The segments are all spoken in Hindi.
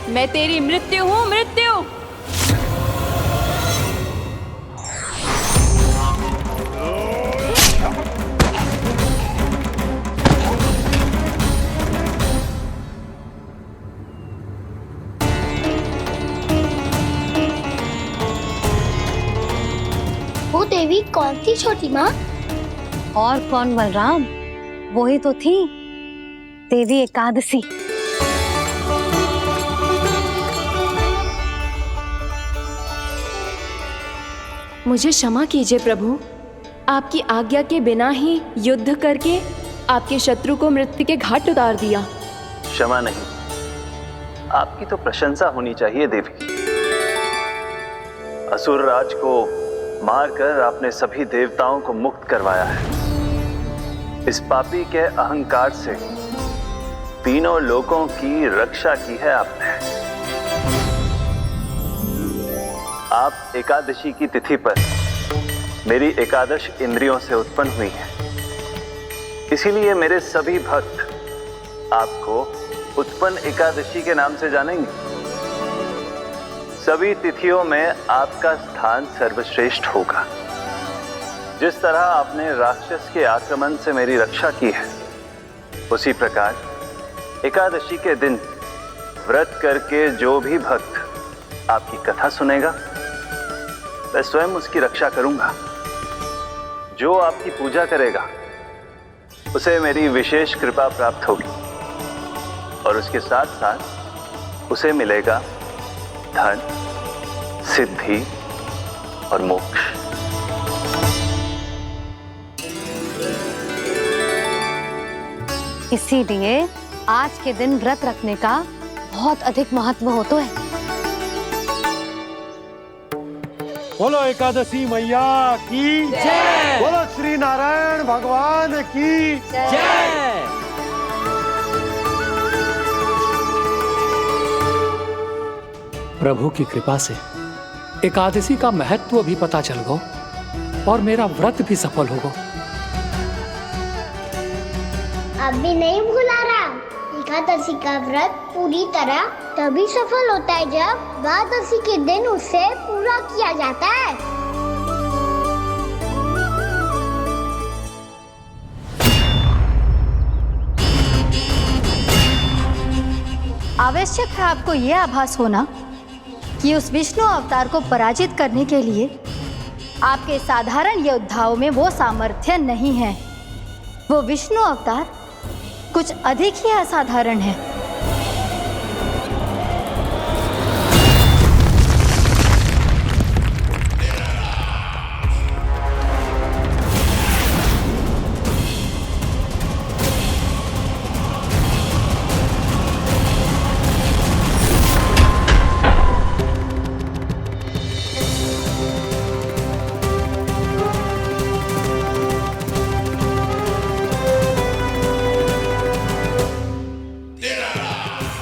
मैं तेरी मृत्यु हूँ, मृत्यु। वो देवी कौन थी छोटी माँ? और कौन बलराम, वही तो थी देवी एकादशी। मुझे क्षमा कीजिए प्रभु, आपकी आज्ञा के बिना ही युद्ध करके आपके शत्रु को मृत्यु के घाट उतार दिया। क्षमा नहीं, आपकी तो प्रशंसा होनी चाहिए देवी। असुर राज को मारकर आपने सभी देवताओं को मुक्त करवाया है। इस पापी के अहंकार से तीनों लोकों की रक्षा की है आपने। आप एकादशी की तिथि पर मेरी एकादश इंद्रियों से उत्पन्न हुई हैं। इसीलिए मेरे सभी भक्त आपको उत्पन्न एकादशी के नाम से जानेंगे। सभी तिथियों में आपका स्थान सर्वश्रेष्ठ होगा। जिस तरह आपने राक्षस के आक्रमण से मेरी रक्षा की है, उसी प्रकार एकादशी के दिन व्रत करके जो भी भक्त आपकी कथा सुनेगा, मैं स्वयं उसकी रक्षा करूंगा। जो आपकी पूजा करेगा उसे मेरी विशेष कृपा प्राप्त होगी और उसके साथ साथ उसे मिलेगा धन, सिद्धि और मोक्ष। इसीलिए आज के दिन व्रत रखने का बहुत अधिक महत्व होता है। बोलो एकादशी मैया की जय। बोलो श्री नारायण भगवान की जय। प्रभु की कृपा से एकादशी का महत्व भी पता चल गो और मेरा व्रत भी सफल हो गो। अभी नहीं भूला रहा, एकादशी का व्रत पूरी तरह तभी सफल होता है जब द्वादशी के दिन उसे पूरा किया जाता है। आवश्यक है आपको यह आभास होना कि उस विष्णु अवतार को पराजित करने के लिए आपके साधारण योद्धाओं में वो सामर्थ्य नहीं है। वो विष्णु अवतार कुछ अधिक ही असाधारण है।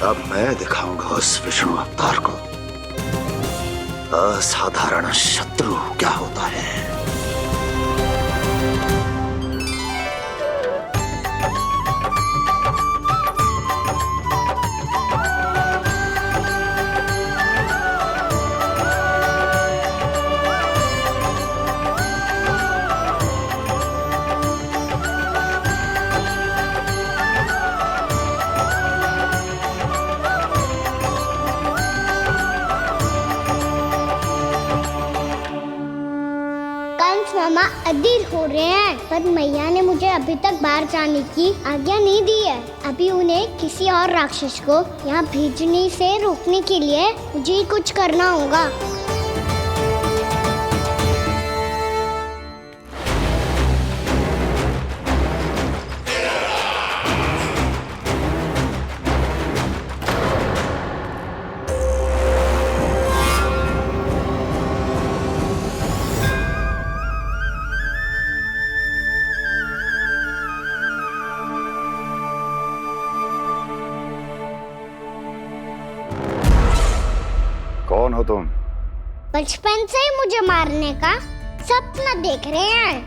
अब मैं दिखाऊंगा उस विष्णु अवतार को असाधारण शत्रु क्या होता है। मामा अधीर हो रहे हैं, पर मैया ने मुझे अभी तक बाहर जाने की आज्ञा नहीं दी है। अभी उन्हें किसी और राक्षस को यहाँ भेजने से रोकने के लिए मुझे ही कुछ करना होगा। कौन हो तुम? बचपन से ही मुझे मारने का सपना देख रहे हैं,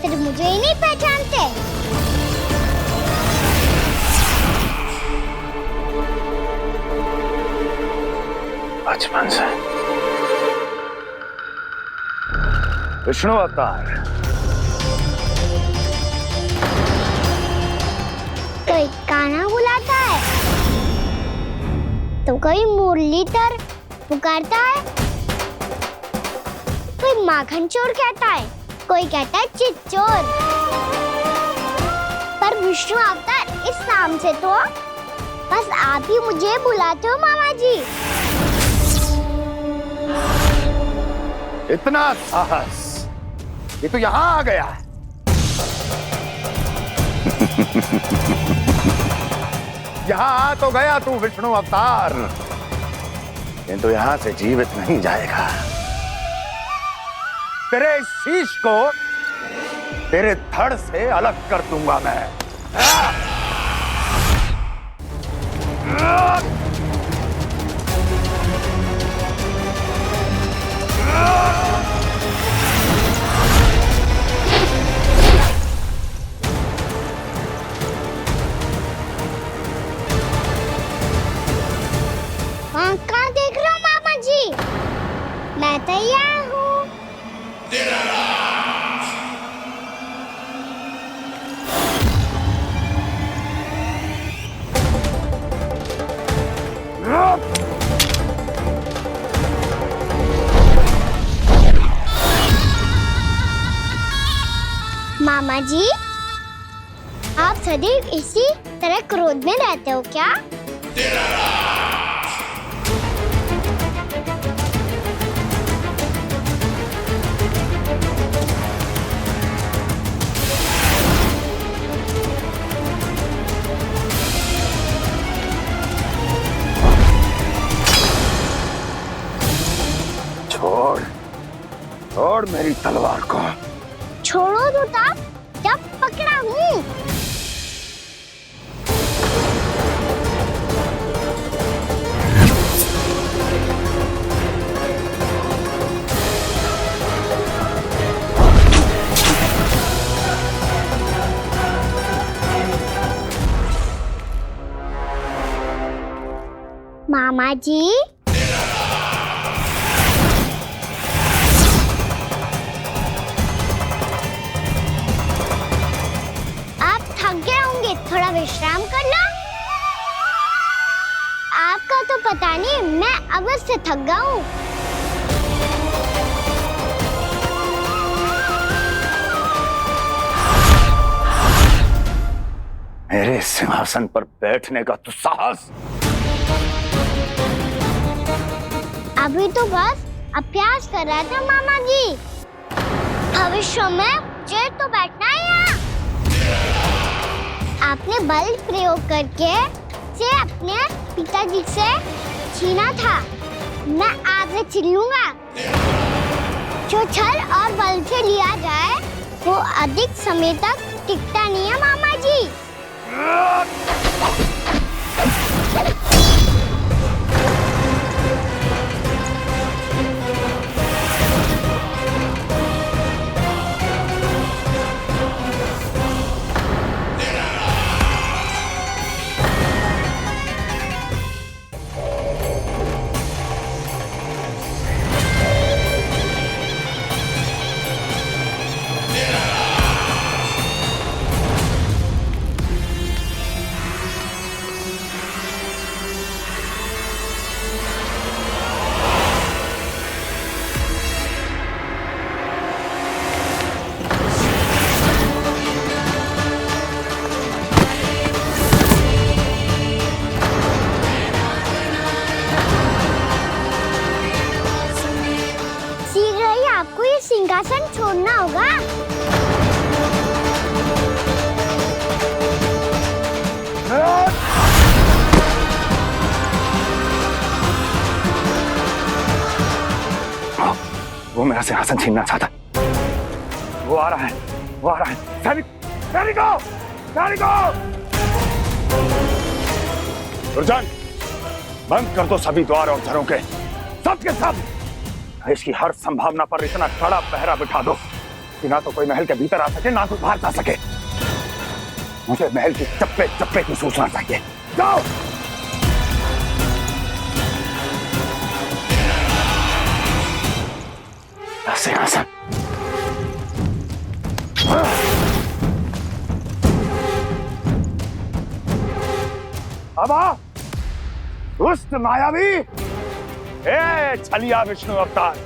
फिर मुझे ही नहीं पहचानते। बचपन से। विष्णु अवतार, कोई कान्हा बुलाता है तो कोई मुरलीधर पुकारता है, कोई माखन चोर कहता है, कोई कहता है चिच्चोर। पर विष्णु अवतार इस नाम से तो बस आप ही मुझे बुलाते हो मामा जी। इतना साहस ये तो यहाँ आ गया है। यहाँ आ तो गया तू विष्णु अवतार, किंतु यहाँ से जीवित नहीं जाएगा। तेरे इस शीश को तेरे धड़ से अलग कर दूंगा मैं। कहाँ देख रहे हो मामा जी? मैं तैयार हूँ। मामा जी, आप सदैव इसी तरह क्रोध में रहते हो क्या? छोड़ छोड़ मेरी तलवार को। छोड़ो तो तब जब पकड़ा हूँ। मामा जी, थोड़ा विश्राम कर लो। आपका तो पता नहीं, मैं अवश्य थक गया हूँ। मेरे सिंहासन पर बैठने का तो साहस। अभी तो बस अभ्यास कर रहा था मामा जी। भविष्य में मुझे तो बैठना है यहाँ। आपने बल प्रयोग करके से अपने पिताजी से छीना था, मैं आज से छीन लूंगा। जो छल और बल से लिया जाए वो अधिक समय तक टिकता नहीं है मामा जी। सिंहासन छोड़ना होगा। वो मेरा सिंहासन छीनना चाहता। वो आ रहा है, वो आ रहा है। सैनिकों, दुर्जन, बंद कर दो सभी द्वार और घरों के सब के सब। इसकी हर संभावना पर इतना कड़ा पहरा बिठा दो कि ना तो कोई महल के भीतर आ सके, ना कोई बाहर जा सके। मुझे महल की चप्पे चप्पे की सूचना चाहिए। जाओ। सिंहासन। अब आ दुष्ट मायावी, ए छलिया विष्णु अवतार,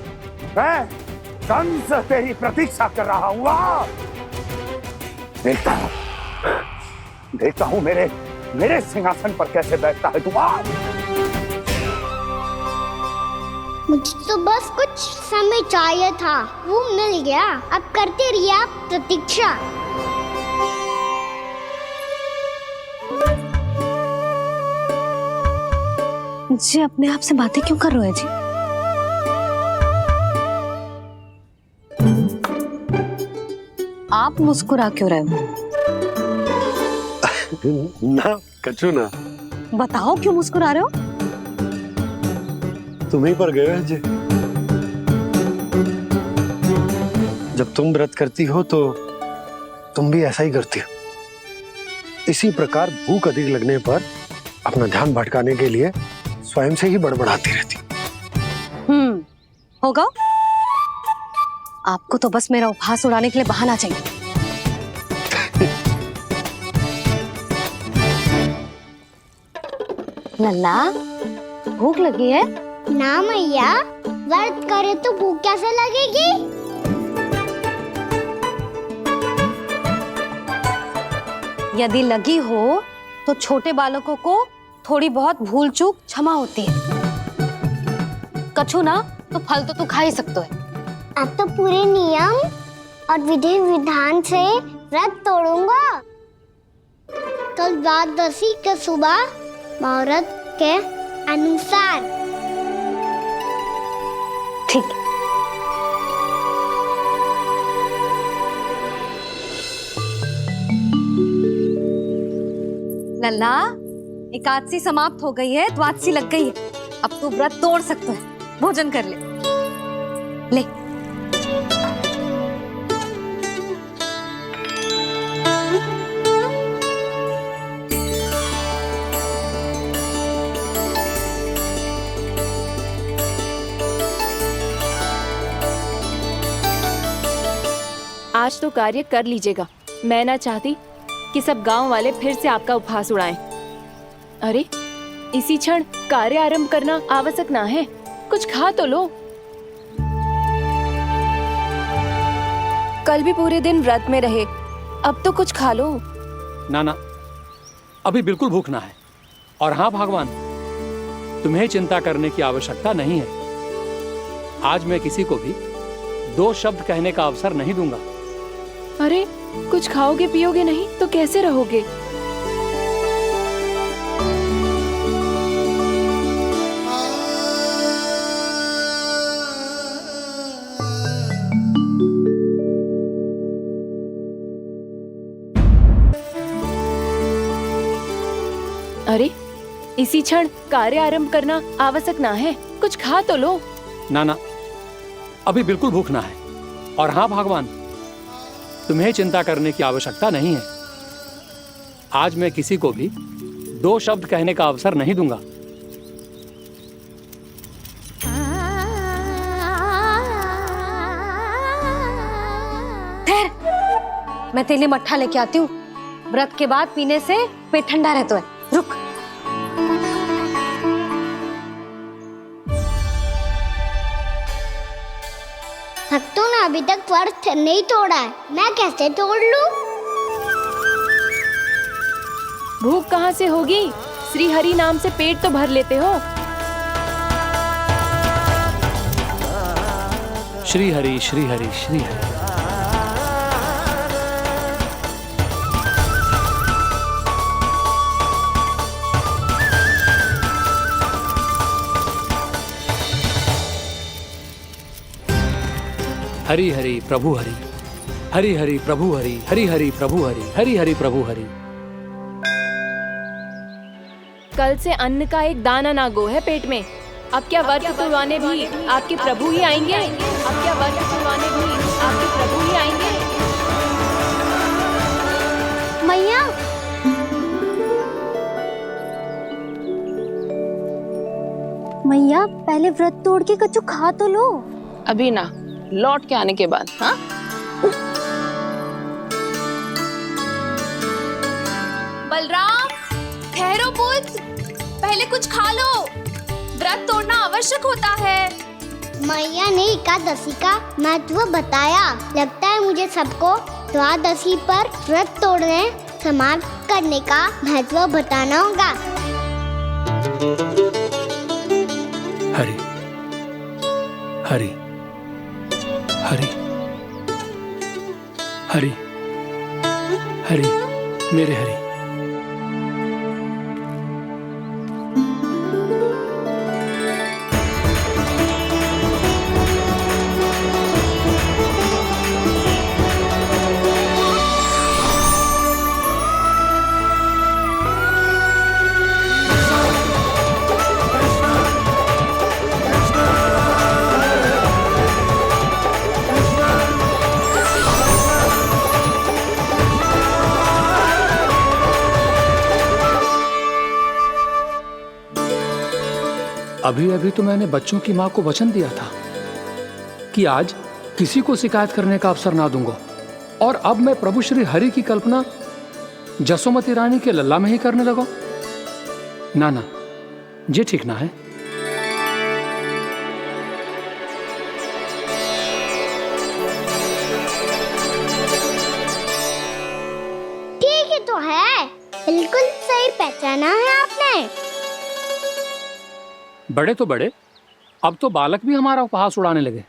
मैं कंस तेरी प्रतीक्षा कर रहा हूं। आ देखता हूं मेरे सिंहासन पर कैसे बैठता है तू। आ मुझे तो बस कुछ समय चाहिए था, वो मिल गया। अब करते रहिए आप प्रतीक्षा। जी अपने आप से बातें क्यों कर रहे हैं जी? आप मुस्कुरा क्यों रहे हो? ना कछु ना। बताओ क्यों मुस्कुरा रहे हो? तुम्हीं पर गए हैं जी। जब तुम व्रत करती हो तो तुम भी ऐसा ही करती हो। इसी प्रकार भूख अधिक लगने पर अपना ध्यान भटकाने के लिए स्वयं से ही बड़बड़ाती रहती। होगा। आपको तो बस मेरा उपहास उड़ाने के लिए बहाना चाहिए। लल्ला भूख लगी है? ना मैया, व्रत करे तो भूख कैसे लगेगी? यदि लगी हो तो छोटे बालकों को थोड़ी बहुत भूल चूक क्षमा होती है। कछु ना तो फल तो तू खा ही सकते है। अब तो पूरे नियम और विधि विधान से व्रत तोड़ूंगा। कल द्वादशी के सुबह मुहूर्त के अनुसार। ठीक। लल्ला एकादशी समाप्त हो गई है, द्वादशी लग गई है। अब तू व्रत तोड़ सकते है। भोजन कर ले। आज तो कार्य कर लीजिएगा। मैं ना चाहती कि सब गांव वाले फिर से आपका उपहास उड़ाएं। अरे इसी क्षण कार्य आरंभ करना आवश्यक ना है। कुछ खा तो लो। कल भी पूरे दिन व्रत में रहे, अब तो कुछ खा लो। ना ना, अभी बिल्कुल भूख ना है। और हाँ भगवान, तुम्हें चिंता करने की आवश्यकता नहीं है। आज मैं किसी को भी 2 शब्द कहने का अवसर नहीं दूंगा। अरे कुछ खाओगे पियोगे नहीं तो कैसे रहोगे? अरे इसी क्षण कार्य आरंभ करना आवश्यक ना है। कुछ खा तो लो। ना ना, अभी बिल्कुल भूख ना है। और हाँ भगवान, तुम्हें चिंता करने की आवश्यकता नहीं है। आज मैं किसी को भी 2 शब्द कहने का अवसर नहीं दूंगा। ठहर, मैं तेरे लिए मट्ठा लेके आती हूँ। व्रत के बाद पीने से पेट ठंडा रहता है। रुक। भक्तों ने अभी तक व्रत नहीं तोड़ा है, मैं कैसे तोड़ लूं? भूख कहाँ से होगी? श्री हरि नाम से पेट तो भर लेते हो। श्री हरि श्री हरि श्री हरि। हरि हरि प्रभु हरि, हरि हरि प्रभु हरि, हरि हरि प्रभु हरि, हरि हरि प्रभु हरि। कल से अन्न का एक दाना ना गो है पेट में। अब क्या व्रत तुड़वाने भी आपके प्रभु ही आएंगे? अब क्या व्रत तुड़वाने भी आपके प्रभु ही आएंगे? मैया, मैया पहले व्रत तोड़ के कछु खा तो लो। अभी ना, लौट के आने के बाद। हाँ, बलराम, ठहरो पुत्र, पहले कुछ खा लो, व्रत तोड़ना आवश्यक होता है। मैया ने एकादशी का महत्व बताया। लगता है मुझे सबको द्वादशी पर व्रत तोड़ने समाप्त करने का महत्व बताना होगा। हरि हरि हरि हरि हरि मेरे हरि। अभी अभी तो मैंने बच्चों की मां को वचन दिया था कि आज किसी को शिकायत करने का अवसर ना दूंगा, और अब मैं प्रभु श्री हरि की कल्पना जसोमती रानी के लल्ला में ही करने लगा। ना ना, ये ठीक ना है। ठीक है तो है, बिल्कुल सही पहचाना है आपने। बड़े तो बड़े, अब तो बालक भी हमारा उपहास उड़ाने लगे।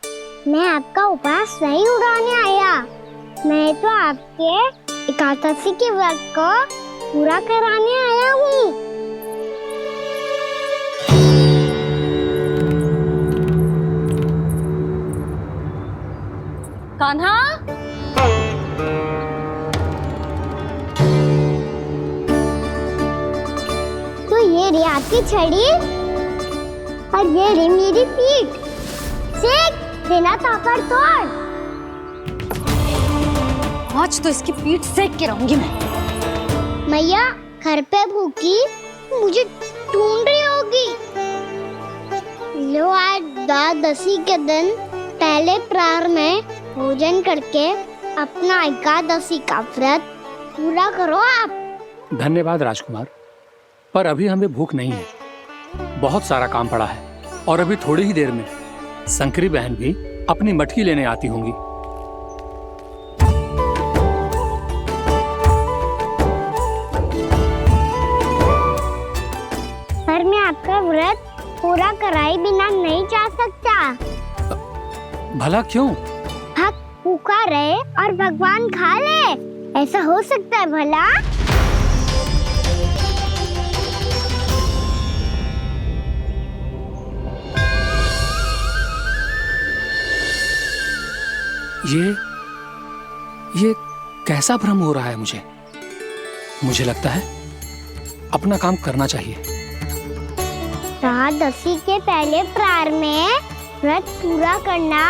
मैं आपका उपहास नहीं उड़ाने आया, मैं तो आपके एकादशी के व्रत को पूरा कराने आया हूँ। कान्हा, तो ये रे आपकी छड़ी और ये रे मेरी पीठ। सेक बिना ताकत तोड़। आज तो इसकी पीठ सेक के रहूंगी मैं। मैया घर पे भूखी मुझे ढूंढ रही होगी। लो, आज द्वादशी के दिन पहले प्रहर में भोजन करके अपना एकादशी का व्रत पूरा करो आप। धन्यवाद राजकुमार, पर अभी हमें भूख नहीं है, बहुत सारा काम पड़ा है, और अभी थोड़ी ही देर में शंकरी बहन भी अपनी मटकी लेने आती होंगी। पर मैं आपका व्रत पूरा कराए बिना नहीं जा सकता। भला क्यों? भक्त भूखा रहे और भगवान खा ले, ऐसा हो सकता है भला? ये कैसा भ्रम हो रहा है मुझे लगता है अपना काम करना चाहिए। द्वादशी के पहले प्रहर में व्रत पूरा करना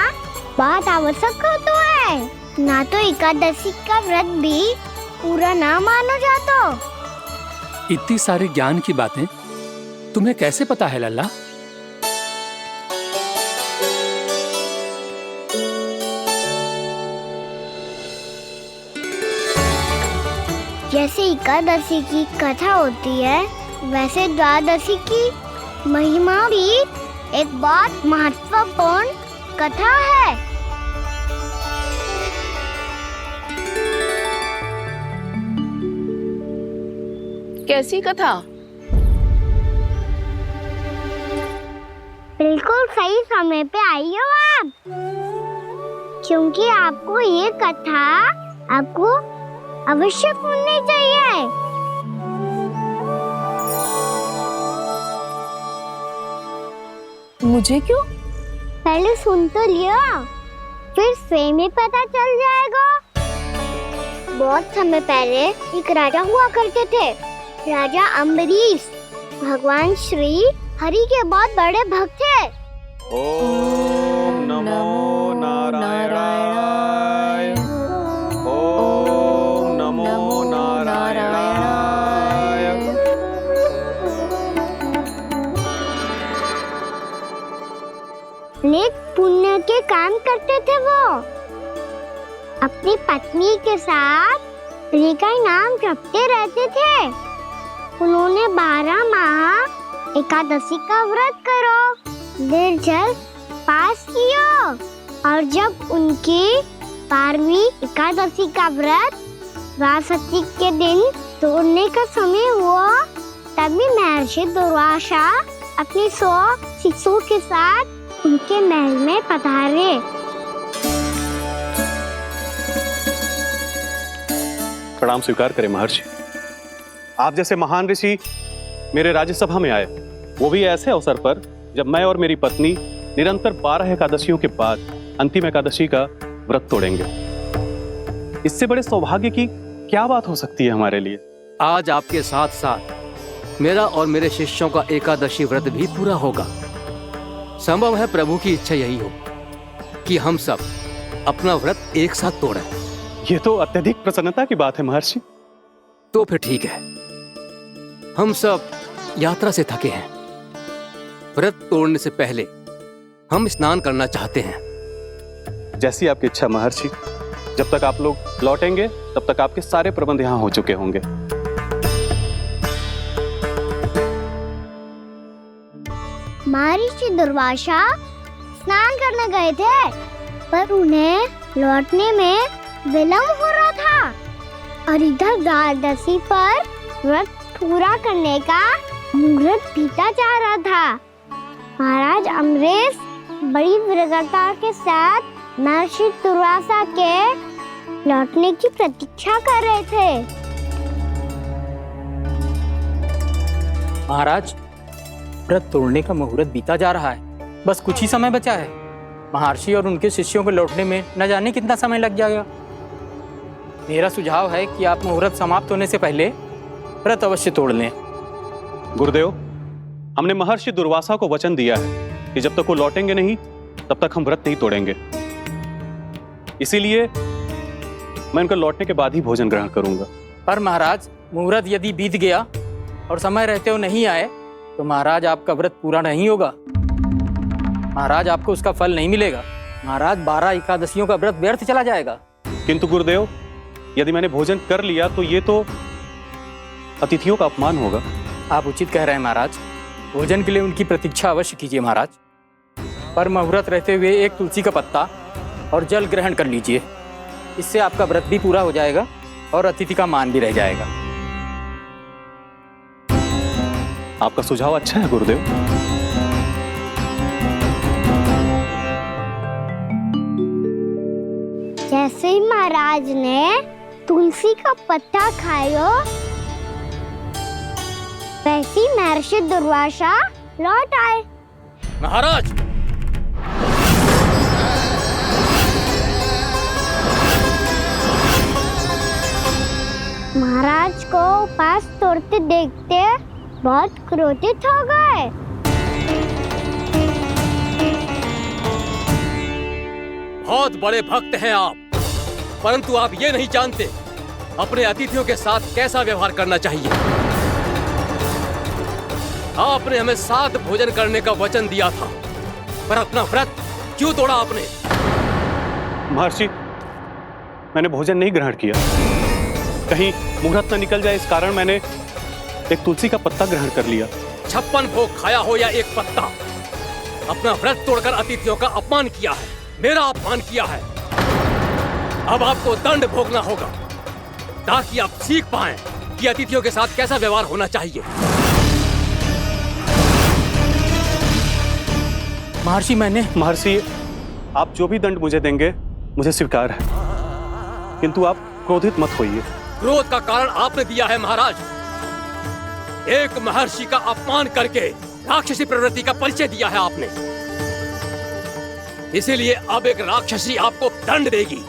बहुत आवश्यक होता है, ना तो एकादशी का व्रत भी पूरा ना मानो जातो। इतनी सारे ज्ञान की बातें तुम्हें कैसे पता है लल्ला? जैसे एकादशी की कथा होती है, वैसे द्वादशी की महिमा भी एक बहुत महत्वपूर्ण कथा है। कैसी कथा? बिल्कुल सही समय पे आई हो आप, क्योंकि आपको ये कथा आपको अवश्य सुननी चाहिए। मुझे क्यों? पहले सुन तो लिया, फिर स्वयं ही पता चल जाएगा। बहुत समय पहले एक राजा हुआ करते थे, राजा अम्बरीश। भगवान श्री हरि के बहुत बड़े भक्त थे। ओम नमो नारायणाय। ओम नमो नारायणाय। नेक पुण्य के काम करते थे वो। अपनी पत्नी के साथ हरि का नाम जपते रहते थे। उन्होंने 12 माह एकादशी का व्रत करो, निर्जल पास किया, और जब उनकी 12वीं एकादशी का व्रत द्वादशी के दिन तोड़ने का समय हुआ, तभी महर्षि दुर्वासा अपनी 100 शिष्यों के साथ उनके महल में पधारे। प्रणाम स्वीकार करें महर्षि। आप जैसे महान ऋषि मेरे राज्यसभा में आए, वो भी ऐसे अवसर पर जब मैं और मेरी पत्नी निरंतर 12 एकादशियों के बाद अंतिम एकादशी का व्रत तोड़ेंगे। इससे बड़े सौभाग्य की क्या बात हो सकती है हमारे लिए। आज आपके साथ साथ मेरा और मेरे शिष्यों का एकादशी व्रत भी पूरा होगा। संभव है प्रभु की इच्छा यही हो कि हम सब अपना व्रत एक साथ तोड़ें। ये तो अत्यधिक प्रसन्नता की बात है महर्षि। तो फिर ठीक है, हम सब यात्रा से थके हैं। व्रत तोड़ने से पहले हम स्नान करना चाहते हैं। जैसी आपकी इच्छा महर्षि। जब तक आप लोग लौटेंगे तब तक आपके सारे प्रबंध यहाँ हो चुके होंगे। महर्षि दुर्वासा स्नान करने गए थे, पर उन्हें लौटने में विलंब हो रहा था और इधर द्वादशी पर व्रत पूरा करने का मुहूर्त बीता जा रहा था। महाराज अमरेश बड़ी विरगता के साथ महर्षि दुर्वासा के लौटने की प्रतीक्षा कर रहे थे। महाराज, व्रत तोड़ने का मुहूर्त बीता जा रहा है, बस कुछ ही समय बचा है। महर्षि और उनके शिष्यों को लौटने में न जाने कितना समय लग जाएगा। मेरा सुझाव है कि आप मुहूर्त समाप्त होने से पहले व्रत अवश्य तोड़ लें। गुरुदेव, हमने महर्षि दुर्वासा को वचन दिया है कि जब तक वो लौटेंगे नहीं तब तक हम व्रत नहीं तोड़ेंगे। इसीलिए मैं उनके लौटने के बाद ही भोजन ग्रहण करूंगा। पर महाराज, मुहूर्त यदि बीत गया और समय रहते हो नहीं आए तो महाराज आपका व्रत पूरा नहीं होगा। महाराज, आपको उसका फल नहीं मिलेगा। महाराज, 12 एकादशियों का व्रत व्यर्थ चला जाएगा। किंतु गुरुदेव, यदि मैंने भोजन कर लिया तो ये तो अतिथियों का अपमान होगा। आप उचित कह रहे हैं महाराज। भोजन के लिए उनकी प्रतीक्षा अवश्य कीजिए महाराज। पर मुहूर्त रहते हुए एक तुलसी का पत्ता और जल ग्रहण कर लीजिए। इससे आपका व्रत भी पूरा हो जाएगा और अतिथि का मान भी रह जाएगा। आपका सुझाव अच्छा है गुरुदेव। जैसे ही महाराज ने तुलसी का पत्ता खाया, वैसे ही महर्षि दुर्वासा लौट आए। महाराज, महाराज को उपास तोड़ते देखते बहुत क्रोधित हो गए। बहुत बड़े भक्त हैं आप, परंतु आप ये नहीं जानते अपने अतिथियों के साथ कैसा व्यवहार करना चाहिए। आपने हमें साथ भोजन करने का वचन दिया था, पर अपना व्रत क्यों तोड़ा आपने? महर्षि, मैंने भोजन नहीं ग्रहण किया। कहीं मुहूर्त न निकल जाए, इस कारण मैंने एक तुलसी का पत्ता ग्रहण कर लिया। 56 भोग खाया हो या एक पत्ता, अपना व्रत तोड़कर अतिथियों का अपमान किया है, मेरा अपमान किया है। अब आपको दंड भोगना होगा ताकि आप सीख पाएं कि अतिथियों के साथ कैसा व्यवहार होना चाहिए। महर्षि, आप जो भी दंड मुझे देंगे मुझे स्वीकार है, किंतु आप क्रोधित मत होइए। क्रोध का कारण आपने दिया है महाराज। एक महर्षि का अपमान करके राक्षसी प्रवृत्ति का परिचय दिया है आपने। इसीलिए अब एक राक्षसी आपको दंड देगी।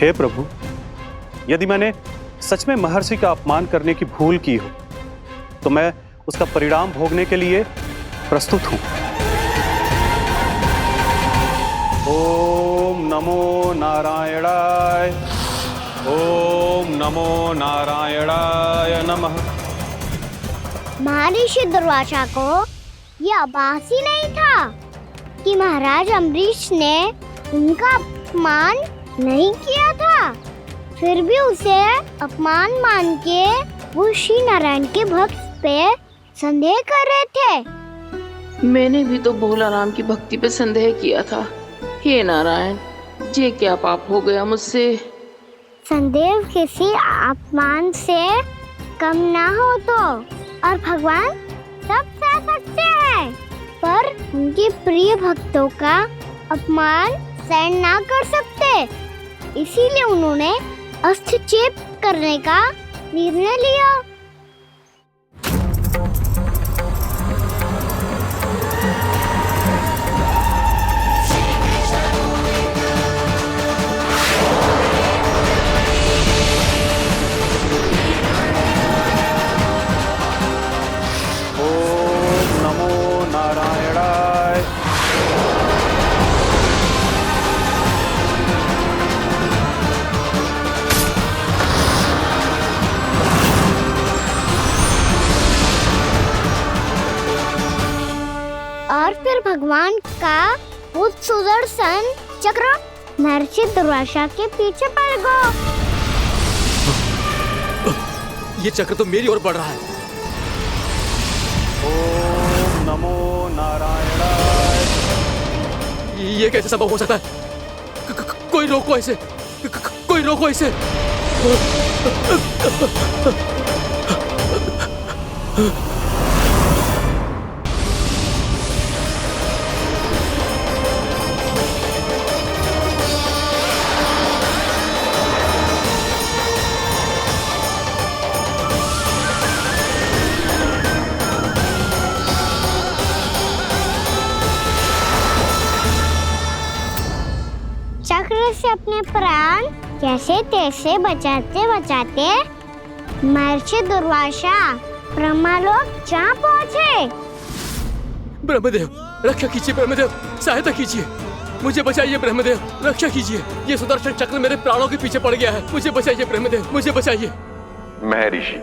हे प्रभु, यदि मैंने सच में महर्षि का अपमान करने की भूल की हो तो मैं उसका परिणाम भोगने के लिए प्रस्तुत हूं। ओम नमो नारायणाय, ओम नमो नारायणाय नमः। महर्षि दुर्वासा को ये आभास ही नहीं था कि महाराज अम्बरीश ने उनका अपमान नहीं किया था। फिर भी उसे अपमान मान के वो श्री नारायण के भक्त पे संदेह कर रहे थे। मैंने भी तो भोला राम की भक्ति पे संदेह किया था। हे नारायण, ये क्या पाप हो गया मुझसे? संदेह किसी अपमान से कम ना हो तो, और भगवान सब सह सकते हैं, पर उनके प्रिय भक्तों का अपमान सहन ना कर सकते। इसीलिए उन्होंने हस्तक्षेप करने का निर्णय लिया। ओम नमो नारायणाय। और फिर भगवान का वो सुदर्शन चक्र महर्षि दुर्वासा के पीछे पड़ गया। ये चक्र तो मेरी ओर बढ़ रहा है। ओम नमो नारायणाय। ये कैसे संभव हो सकता है? कोई रोको इसे, कोई रोको इसे। चक्र से अपने प्राण कैसे तैसे बचाते बचाते महर्षि दुर्वासा ब्रह्मलोक जा पहुँचे। ब्रह्मदेव, रक्षा कीजिए ब्रह्मदेव, सहायता कीजिए, मुझे बचाइए ब्रह्मदेव, रक्षा कीजिए। ये सुदर्शन चक्र मेरे प्राणों के पीछे पड़ गया है, मुझे बचाइए ब्रह्मदेव, मुझे बचाइए। महर्षि,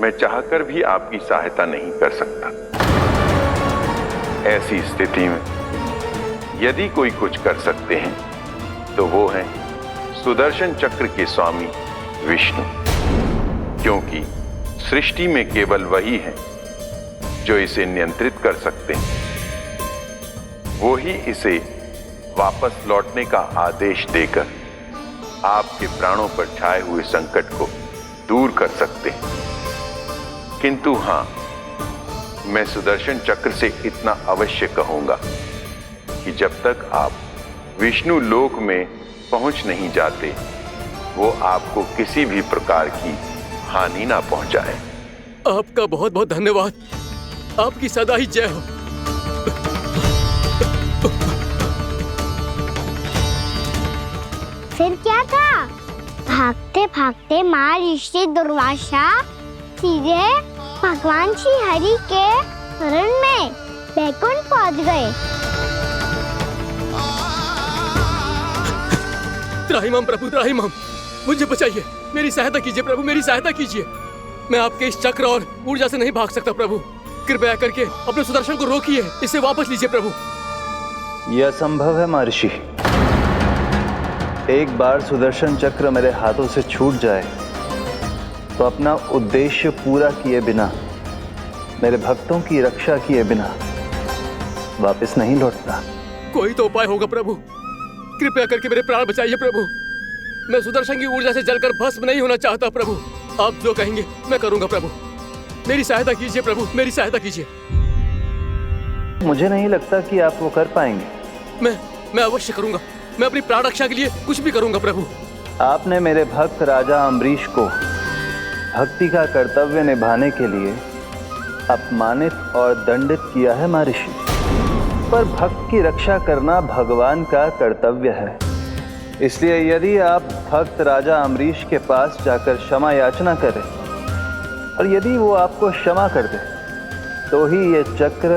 मैं चाहकर भी आपकी सहायता नहीं कर सकता। ऐसी स्थिति में यदि कोई कुछ कर सकते हैं तो वो है सुदर्शन चक्र के स्वामी विष्णु, क्योंकि सृष्टि में केवल वही है जो इसे नियंत्रित कर सकते हैं। वो ही इसे वापस लौटने का आदेश देकर आपके प्राणों पर छाए हुए संकट को दूर कर सकते हैं। किंतु हां, मैं सुदर्शन चक्र से इतना अवश्य कहूंगा कि जब तक आप विष्णु लोक में पहुंच नहीं जाते, वो आपको किसी भी प्रकार की हानि ना पहुंचाए। आपका बहुत बहुत धन्यवाद, आपकी सदा ही जय हो। फिर क्या था? भागते भागते महर्षि दुर्वासा सीधे भगवान श्री हरि के शरण में बैकुंठ पहुंच गए। त्राहिमाम प्रभु, त्राहिमाम, मुझे बचाइए, मेरी सहायता कीजिए प्रभु, मेरी सहायता कीजिए। मैं आपके इस चक्र और ऊर्जा से नहीं भाग सकता प्रभु, कृपया करके अपने सुदर्शन को रोकिए, इसे वापस लीजिए प्रभु। यह असंभव है महर्षि। एक बार सुदर्शन चक्र मेरे हाथों से छूट जाए तो अपना उद्देश्य पूरा किए बिना, मेरे भक्तों की रक्षा किए बिना वापस नहीं लौटता। कोई तो उपाय होगा प्रभु, कृपया करके मेरे प्राण बचाइए प्रभु। मैं सुदर्शन की ऊर्जा से जलकर भस्म नहीं होना चाहता प्रभु। आप जो कहेंगे मैं करूंगा प्रभु, मेरी सहायता कीजिए प्रभु, मेरी सहायता कीजिए। मुझे नहीं लगता कि आप वो कर पाएंगे। मैं अवश्य करूंगा, मैं अपनी प्राण रक्षा के लिए कुछ भी करूंगा प्रभु। आपने मेरे भक्त राजा अम्बरीश को भक्ति का कर्तव्य निभाने के लिए अपमानित और दंडित किया है महर्षि, पर भक्त की रक्षा करना भगवान का कर्तव्य है। इसलिए यदि आप भक्त राजा अम्बरीश के पास जाकर क्षमा याचना करें और यदि वो आपको क्षमा कर दे तो ही ये चक्र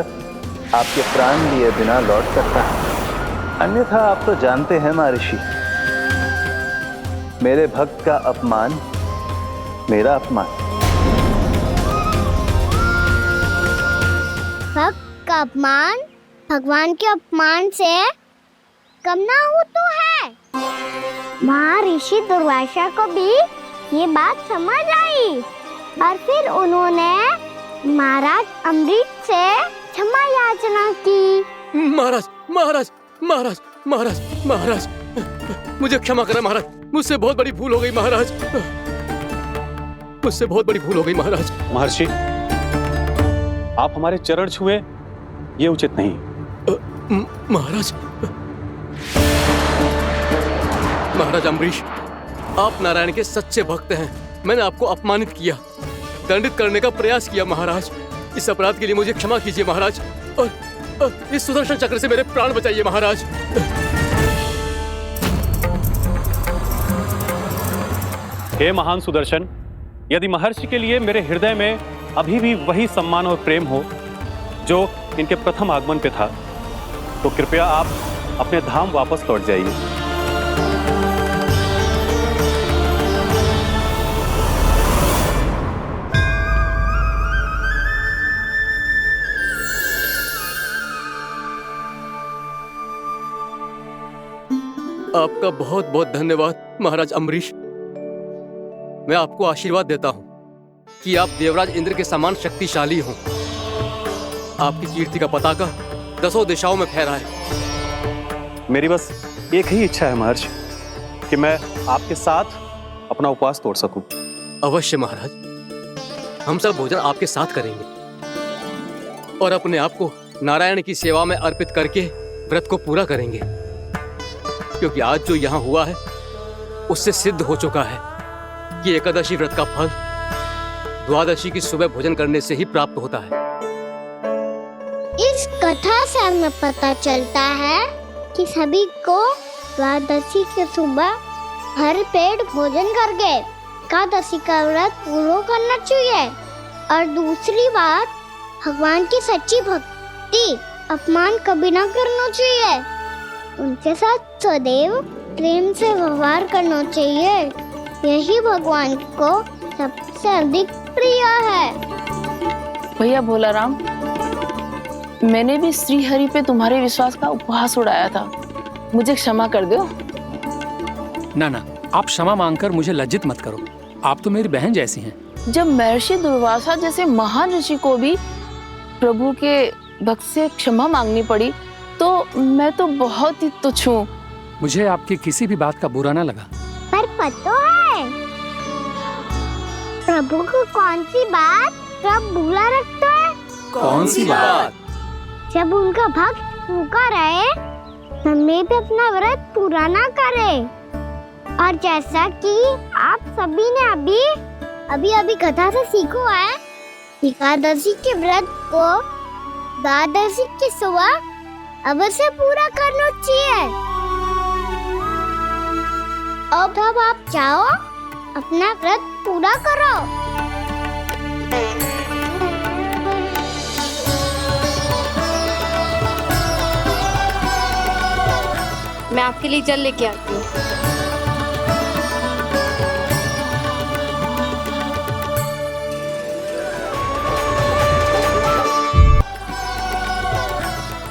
आपके प्राण लिए बिना लौट सकता है। अन्यथा आप तो जानते हैं महर्षि, मेरे भक्त का अपमान मेरा अपमान। भक्त का अपमान भगवान के अपमान से कम ना हो तो है। महर्षि दुर्वासा को भी ये बात समझ आई और फिर उन्होंने महाराज अम्बरीश से क्षमा याचना की। महाराज महाराज महाराज महाराज महाराज, मुझे क्षमा करें महाराज, मुझसे बहुत बड़ी भूल हो गई महाराज, मुझसे बहुत बड़ी भूल हो गई महाराज। महर्षि, आप हमारे चरण छुए ये उचित नहीं। महाराज महाराज अम्बरीश, आप नारायण के सच्चे भक्त हैं। मैंने आपको अपमानित किया, दंडित करने का प्रयास किया महाराज। इस अपराध के लिए मुझे क्षमा कीजिए महाराज, और इस सुदर्शन चक्र से मेरे प्राण बचाइए महाराज। हे महान सुदर्शन, यदि महर्षि के लिए मेरे हृदय में अभी भी वही सम्मान और प्रेम हो जो इनके प्रथम आगमन पे था, तो कृपया आप अपने धाम वापस लौट जाइए। आपका बहुत बहुत धन्यवाद महाराज अम्बरीश। मैं आपको आशीर्वाद देता हूं कि आप देवराज इंद्र के समान शक्तिशाली हों। आपकी कीर्ति का पताका 10 दिशाओं में फहराए। मेरी बस एक ही इच्छा है महर्षि, कि मैं आपके साथ अपना उपवास तोड़ सकूं। अवश्य महाराज, हम सब भोजन आपके साथ करेंगे और अपने आप को नारायण की सेवा में अर्पित करके व्रत को पूरा करेंगे, क्योंकि आज जो यहाँ हुआ है उससे सिद्ध हो चुका है कि एकादशी व्रत का फल द्वादशी की सुबह भोजन करने से ही प्राप्त होता है। इस कथा से हमें पता चलता है कि सभी को द्वादशी के सुबह भर पेट भोजन करके एकादशी का व्रत पूरा करना चाहिए। और दूसरी बात, भगवान की सच्ची भक्ति अपमान कभी ना करना चाहिए, उनके साथ सदैव प्रेम से व्यवहार करना चाहिए। यही भगवान को सबसे अधिक प्रिय है। भैया भोलाराम, मैंने भी श्री हरि पे तुम्हारे विश्वास का उपहास उड़ाया था, मुझे क्षमा कर दो। ना ना, आप क्षमा मांगकर मुझे लज्जित मत करो, आप तो मेरी बहन जैसी हैं। जब महर्षि दुर्वासा जैसे महान ऋषि को भी प्रभु के भक्त से क्षमा मांगनी पड़ी, तो मैं तो बहुत ही तुच्छ हूँ। मुझे आपकी किसी भी बात का बुरा ना लगा। पर पता है प्रभु को कौन सी बात कब बुरा रखता है? कौन सी बात? जब उनका भक्त भूखा रहे, हमें भी अपना व्रत पूरा ना करे। और जैसा कि आप सभी ने अभी कथा से सीखो है, एकादशी के व्रत को द्वादशी की सुबह अवश्य पूरा करना चाहिए। अब आप जाओ, अपना व्रत पूरा करो। मैं आपके लिए जल लेके आती हूँ।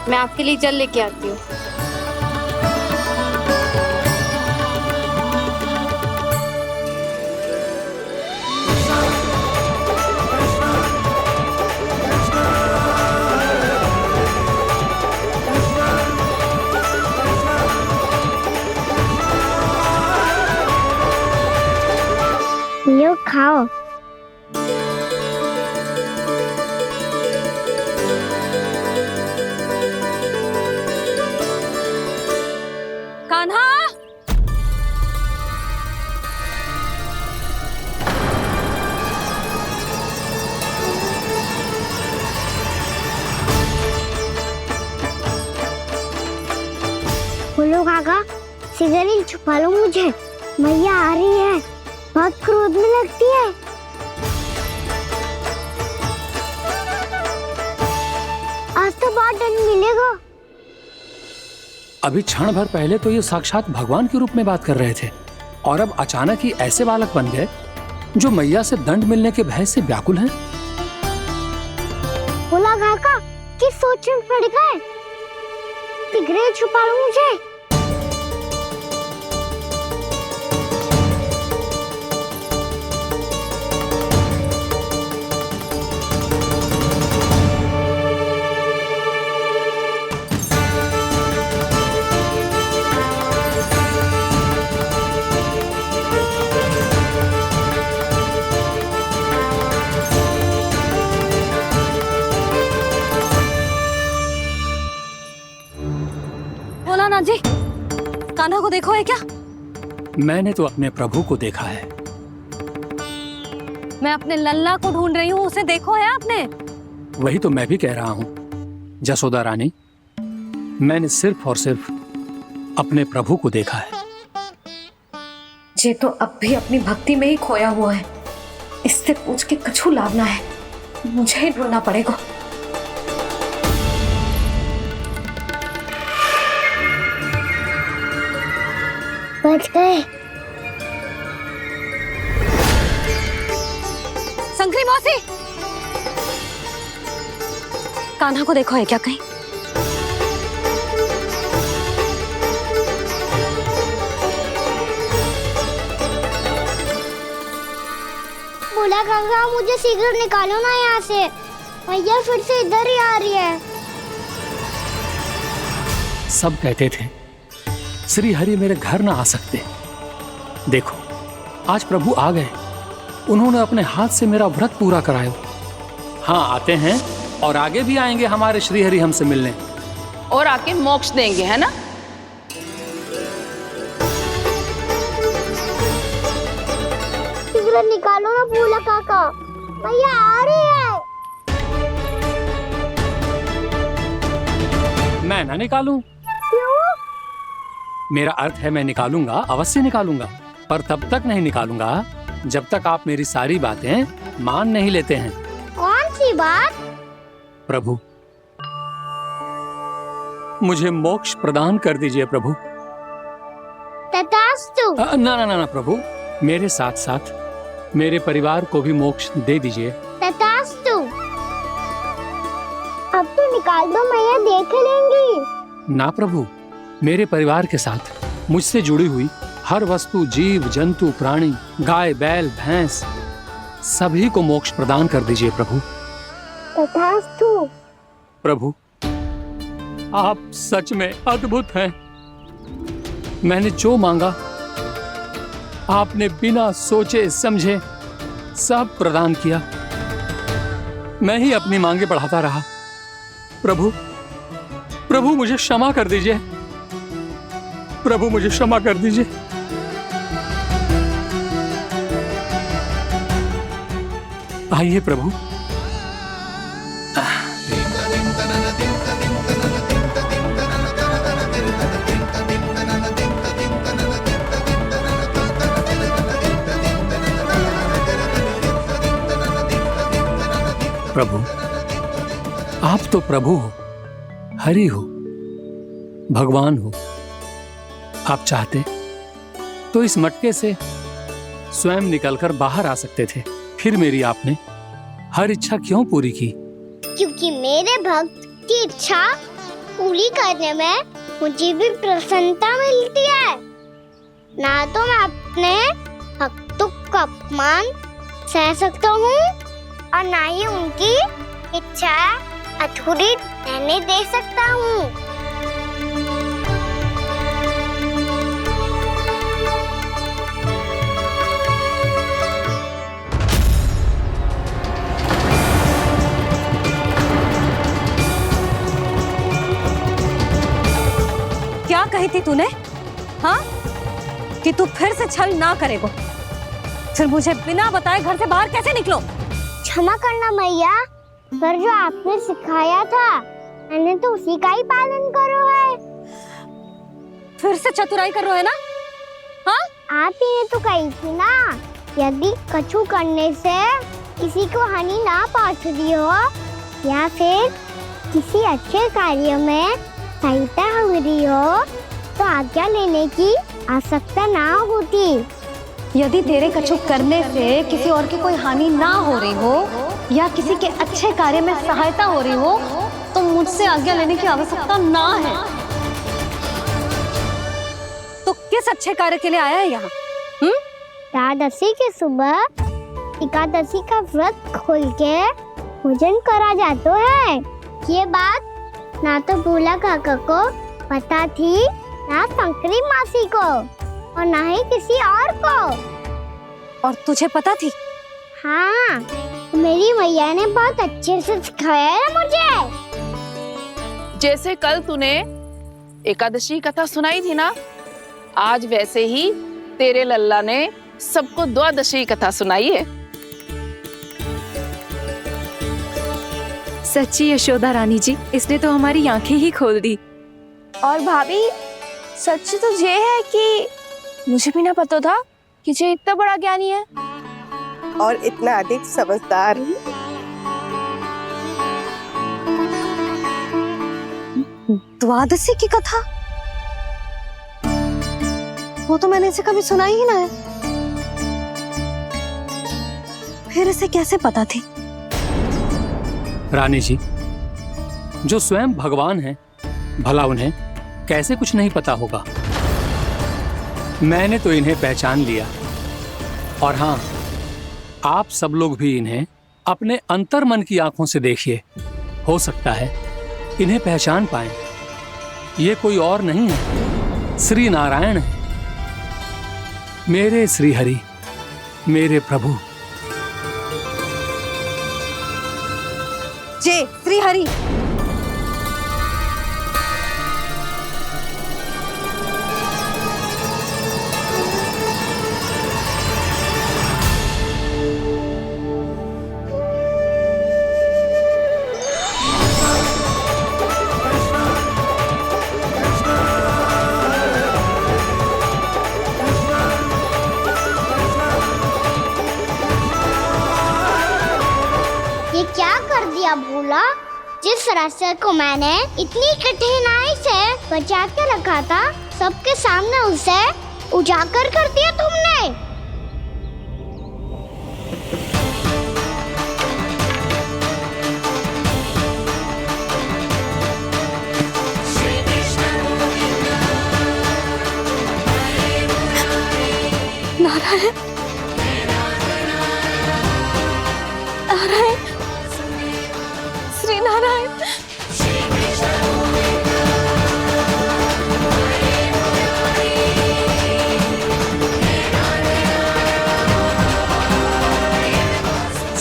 मैं आपके लिए जल लेके आती हूँ। लो खाओ। कान्हा, बोलो काका, सिगरेट छुपा लो मुझे, मैया आ रही है, बहुत क्रोध में लगती है। आज तो बहुत दंड मिलेगा। अभी क्षण भर पहले तो ये साक्षात भगवान के रूप में बात कर रहे थे और अब अचानक ही ऐसे बालक बन गए जो मैया से दंड मिलने के भय से व्याकुल हैं। बोला काका किस सोच में पड़ गए? सिगरेट छुपा लो मुझे। भोलानाथ जी, कान्हा को देखो है क्या? मैंने तो अपने प्रभु को देखा है। मैं अपने लल्ला को ढूंढ रही हूँ, उसे देखो है आपने? वही तो मैं भी कह रहा हूँ जसोदा रानी, मैंने सिर्फ और सिर्फ अपने प्रभु को देखा है। ये तो अब भी अपनी भक्ति में ही खोया हुआ है, इससे पूछ के कछु लाभना है, मुझे ही ढूंढना पड़ेगा। बच गए। संकरी मौसी, कान्हा को देखो है क्या कहीं? बोला काका मुझे सिगरेट निकालो ना यहाँ से, मैया फिर से इधर ही आ रही है। सब कहते थे श्री हरि मेरे घर ना आ सकते। देखो आज प्रभु आ गए, उन्होंने अपने हाथ से मेरा व्रत पूरा कराया। हाँ आते हैं और आगे भी आएंगे हमारे श्री हरि हमसे मिलने और आके मोक्ष देंगे, है ना? सिगरेट निकालो ना बोला काका, मैया आ रही है। मैं ना निकालूं? क्यों? मेरा अर्थ है मैं निकालूंगा, अवश्य निकालूंगा, पर तब तक नहीं निकालूंगा जब तक आप मेरी सारी बातें मान नहीं लेते हैं। कौन सी बात? प्रभु मुझे मोक्ष प्रदान कर दीजिए प्रभु। तथास्तु। ना ना ना ना प्रभु, मेरे साथ साथ मेरे परिवार को भी मोक्ष दे दीजिए। तथास्तु। अब तो निकाल दो, मैया देख लेंगी। ना प्रभु, मेरे परिवार के साथ मुझसे जुड़ी हुई हर वस्तु, जीव जंतु, प्राणी, गाय बैल भैंस, सभी को मोक्ष प्रदान कर दीजिए प्रभु। तथास्तु। प्रभु आप सच में अद्भुत हैं। मैंने जो मांगा आपने बिना सोचे समझे सब प्रदान किया। मैं ही अपनी मांगे बढ़ाता रहा। प्रभु प्रभु मुझे क्षमा कर दीजिए, प्रभु मुझे क्षमा कर दीजिए। आइए प्रभु। प्रभु आप तो प्रभु हो, हरि हो, भगवान हो। आप चाहते तो इस मटके से स्वयं निकलकर बाहर आ सकते थे, फिर मेरी आपने हर इच्छा क्यों पूरी की? क्योंकि मेरे भक्त की इच्छा पूरी करने में मुझे भी प्रसन्नता मिलती है। ना तो मैं अपने भक्तों का अपमान सह सकता हूँ और ना ही उनकी इच्छा अधूरी रहने दे सकता हूँ। क्या कही थी तूने? हाँ, कि तू फिर से छल ना करेगा। फिर मुझे बिना बताए घर से बाहर कैसे निकलो? क्षमा करना मैया, पर जो आपने सिखाया था मैंने तो उसी का ही पालन करो है। फिर से चतुराई कर रहे हो ना? हाँ? आप ही ने तो कही थी ना, यदि कछु करने से किसी को हानि ना पहुंच रही हो या फिर किसी अच्छे कार्य में सहायता हो रही हो तो आज्ञा लेने की आवश्यकता ना होती। यदि तेरे कछु करने से किसी और की कोई हानि ना हो रही हो या किसी के अच्छे कार्य में सहायता हो रही हो तो मुझसे आज्ञा लेने की आवश्यकता ना है। तो किस अच्छे कार्य के लिए आया है यहाँ? एकादशी के सुबह एकादशी का व्रत खोल के भोजन करा जाता है। ये बात ना तो भोला काका को पता थी, ना शंकरी मासी को और ना ही किसी और को। और तुझे पता थी? हाँ, मेरी मैया ने बहुत अच्छे से सिखाया है मुझे। जैसे कल तूने एकादशी कथा सुनाई थी ना, आज वैसे ही तेरे लल्ला ने सबको द्वादशी कथा सुनाई है। सच्ची यशोदा रानी जी, इसने तो हमारी आंखें ही खोल दी। और भाभी, सच तो ये है कि मुझे भी ना पता था कि ये इतना बड़ा ज्ञानी है और इतना अधिक समझदार। द्वादशी की कथा? वो तो मैंने इसे कभी सुना ही ना है। फिर इसे कैसे पता थी? रानी जी, जो स्वयं भगवान हैं, भला उन्हें कैसे कुछ नहीं पता होगा। मैंने तो इन्हें पहचान लिया। और हाँ, आप सब लोग भी इन्हें अपने अंतर्मन की आंखों से देखिए, हो सकता है इन्हें पहचान पाएं। ये कोई और नहीं है, श्री नारायण है, मेरे श्री हरि, मेरे प्रभु। जय श्री हरि। ये क्या कर दिया भोला? जिस रास्ते को मैंने इतनी कठिनाई से बचा के रखा था, सबके सामने उसे उजागर कर दिया तुमने। नारायण, नारायण, श्री नारायण।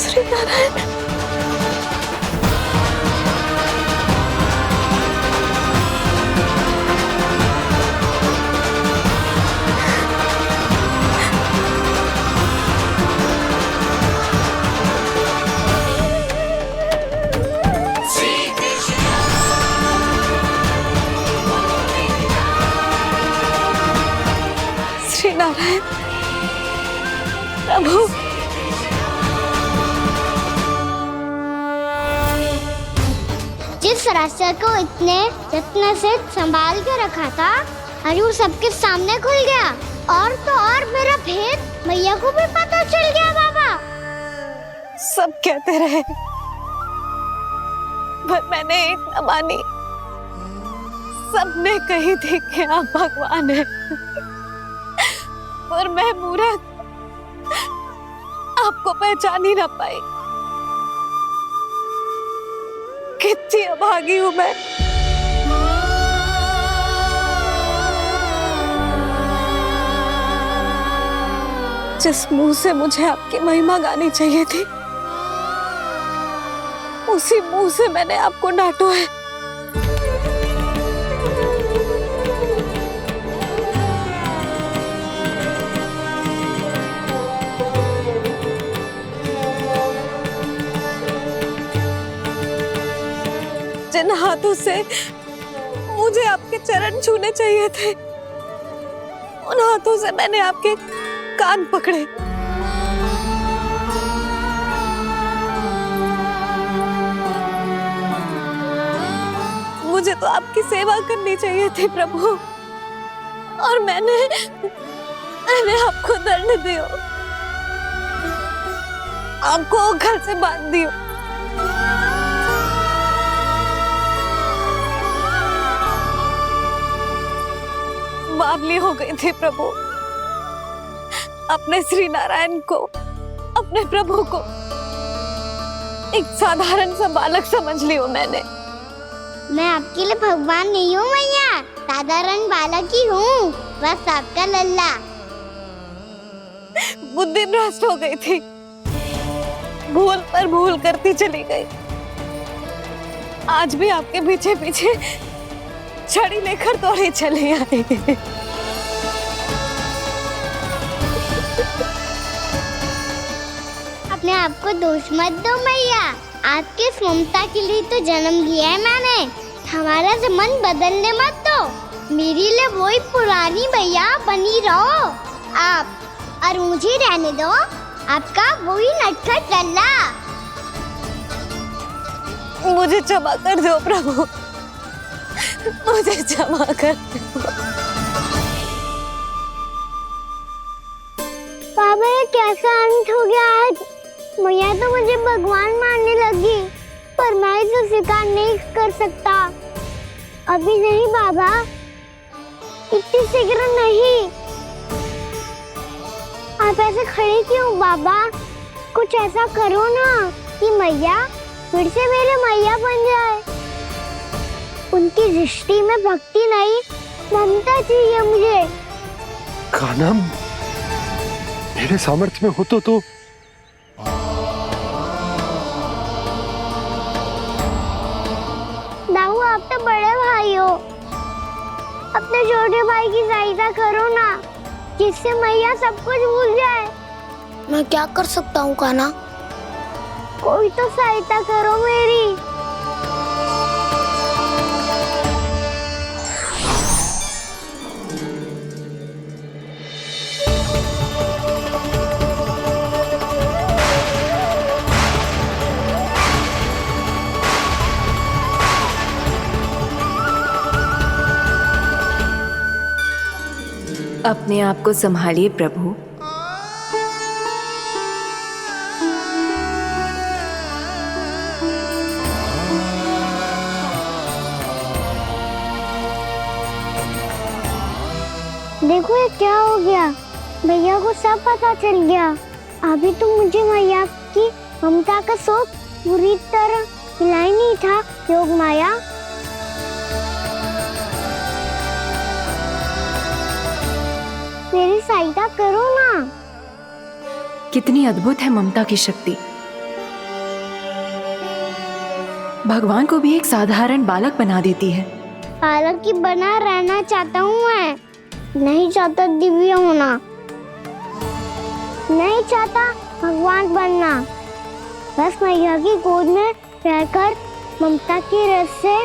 श्री नारायण। श्री नारायण प्रभु। जिस रास्ते को इतने यत्न से संभाल के रखा था, आज वो सबके सामने खुल गया। और तो और मेरा भेद मैया को भी पता चल गया। बाबा सब कहते रहे पर मैंने एक न मानी। सबने कही थी कि आप भगवान हैं, पर मैं मूर्ख आपको पहचान ही ना पाई। कितनी अभागी हूं मैं। जिस मुंह से मुझे आपकी महिमा गानी चाहिए थी, उसी मुंह से मैंने आपको डांटा है। जिन हाथों से मुझे आपके चरण छूने चाहिए थे, उन हाथों से मैंने आपके कान पकड़े। मुझे तो आपकी सेवा करनी चाहिए थी प्रभु, और मैंने आपको दंड दियो, आपको घर से बांध दियो। बावली हो गई थी प्रभु। अपने श्री नारायण को, अपने प्रभु को एक साधारण सा बालक समझ लियो मैंने। मैं आपके लिए भगवान नहीं हूँ मैया, साधारण बालक ही हूँ, बस आपका लल्ला। बुद्धि भ्रष्ट हो गई थी, भूल पर भूल करती चली गई। आज भी आपके पीछे पीछे छड़ी लेकर दौड़े चले आए। अपने आप को दोष मत दो मैया, आपके इस ममता के लिए तो जन्म लिया है मैंने। हमारा मन बदलने मत दो, मेरे लिए वही पुरानी भैया बनी रहो आप, और मुझे रहने दो आपका वही नटखट लल्ला। मुझे क्षमा कर दो प्रभु, मुझे क्षमा कर दो। बाबा ये कैसा अंत हो गया आज? मैया तो मुझे भगवान मानने लगी, पर मैं इसे स्वीकार नहीं कर सकता। अभी नहीं बाबा, इतनी शीघ्र नहीं। आप ऐसे खड़े क्यों बाबा? कुछ ऐसा करो ना कि मैया फिर से मेरे मैया बन जाए। उनकी दृष्टि में भक्ति नहीं, ममता चाहिए मुझे। कान्हा, मेरे सामर्थ्य में हो तो दाऊ, आप तो बड़े भाई हो, अपने छोटे भाई की सहायता करो ना, जिससे मैया सब कुछ भूल जाए। मैं क्या कर सकता हूँ कान्हा? कोई तो सहायता करो मेरी। अपने आप को संभालिए प्रभु। देखो ये क्या हो गया, भैया को सब पता चल गया। अभी तो मुझे मैया की ममता का शौक पूरी तरह हिला ही नहीं था। योग माया, मेरी सहायता करो ना। कितनी अद्भुत है ममता की शक्ति। भगवान को भी एक साधारण बालक बना देती है। बालक की बना रहना चाहता हूँ मैं, नहीं चाहता दिव्य होना, नहीं चाहता भगवान बनना। बस मैया की गोद में रहकर ममता की रस से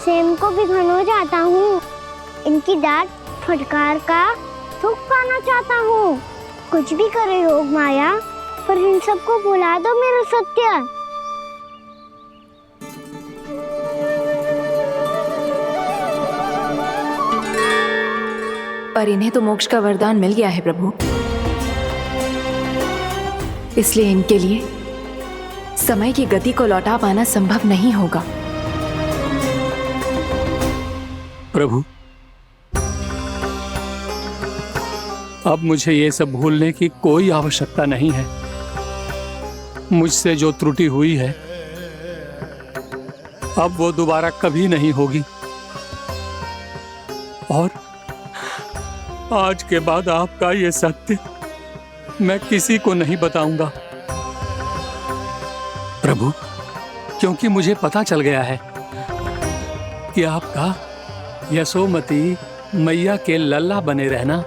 सेम को भिगोना चाहता हूँ। इनकी डांट फटकार का सुख पाना चाहता हूँ। कुछ भी करे योग माया, पर इन सबको भुला दो मेरा सत्य। पर इन्हें तो मोक्ष का वरदान मिल गया है प्रभु, इसलिए इनके लिए समय की गति को लौटा पाना संभव नहीं होगा। प्रभु, अब मुझे ये सब भूलने की कोई आवश्यकता नहीं है। मुझसे जो त्रुटि हुई है अब वो दोबारा कभी नहीं होगी, और आज के बाद आपका ये सत्य मैं किसी को नहीं बताऊंगा प्रभु, क्योंकि मुझे पता चल गया है कि आपका यशोमती मैया के लल्ला बने रहना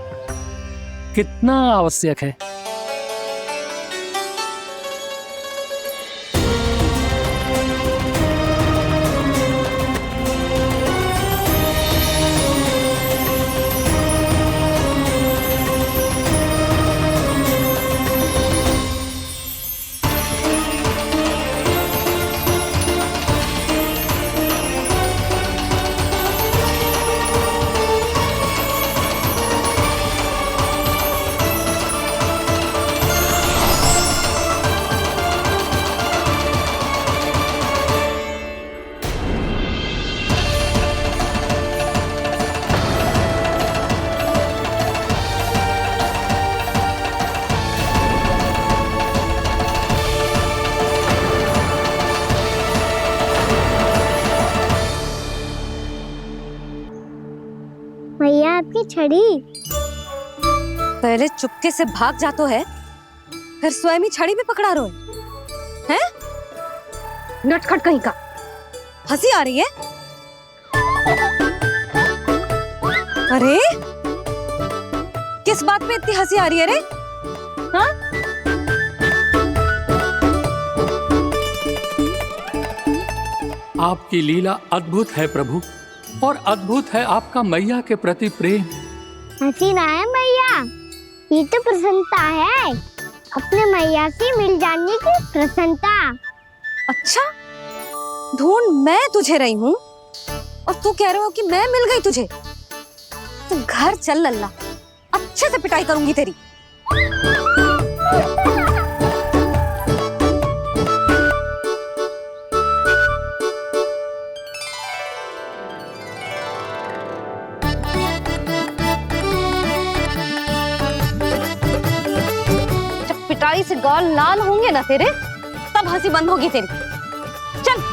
कितना आवश्यक है। मैया आपकी छड़ी। पहले चुपके से भाग जातो है, फिर स्वयं ही छड़ी भी पकड़ा रो है? नटखट कहीं का। हंसी आ रही है? अरे किस बात पे इतनी हंसी आ रही है रे? हाँ? आपकी लीला अद्भुत है प्रभु, और अद्भुत है आपका मैया के प्रति प्रेम। हंसी ना है मैया, ये तो प्रसन्नता है, अपने मैया से मिल जाने की प्रसन्नता। अच्छा, ढूंढ मैं तुझे रही हूँ और तू कह रहे हो कि मैं मिल गई तुझे? तू घर चल लल्ला, अच्छे से पिटाई करूंगी तेरी। जब पिटाई से गाल लाल होंगे ना तेरे, तब हंसी बंद होगी तेरी। चल।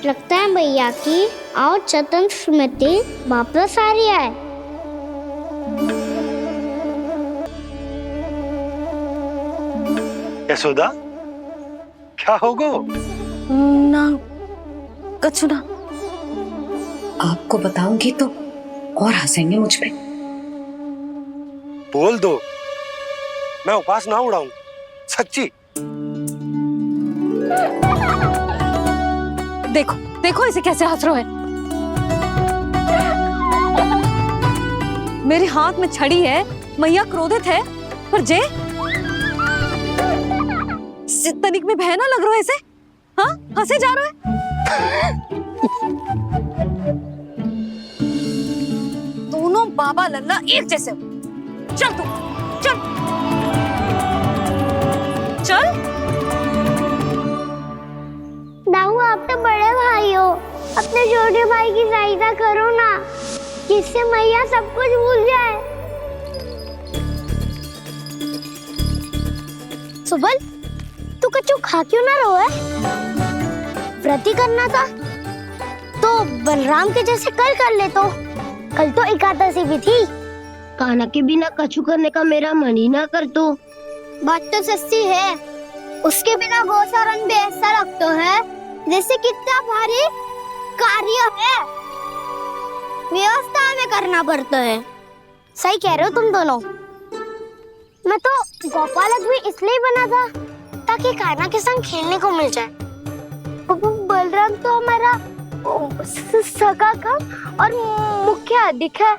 लगता है भैया की और चतन स्मृति वापस आ रही है। यशोदा, क्या होगो? ना कछु ना। आपको बताऊंगी तो और हंसेंगे मुझ पे। बोल दो, मैं उपवास ना उड़ाऊं, सच्ची। देखो देखो इसे कैसे हंस रहा है। मेरे हाथ में छड़ी है, मैया क्रोधित है, पर जे तनिक में बहना लग रहा है इसे। हाँ, हंसे जा रहा है। दोनों बाबा लल्ला एक जैसे हो। चल तू, चल चल। दाऊ, आप तो बड़े भाई हो, अपने छोटे भाई की सहायता करो ना, जिससे मैया सब कुछ भूल जाए। सुबल, तू कच्चू खा क्यों ना रो है? व्रत ही करना था तो बलराम के जैसे कल कर ले। तो कल तो एकादशी भी थी। कान्हा के बिना कछु करने का मेरा मन ही ना कर। तो बात तो सच्ची है, उसके बिना गोचारण भी ऐसा लगता है जैसे कितना भारी कार्य है, व्यवस्था में करना पड़ता है। सही कह रहे हो तुम दोनों। मैं तो गोपालक भी इसलिए बना था ताकि कान्हा के संग खेलने को मिल जाए। बलराम तो हमारा सगा कम और मुख्य अधिक है।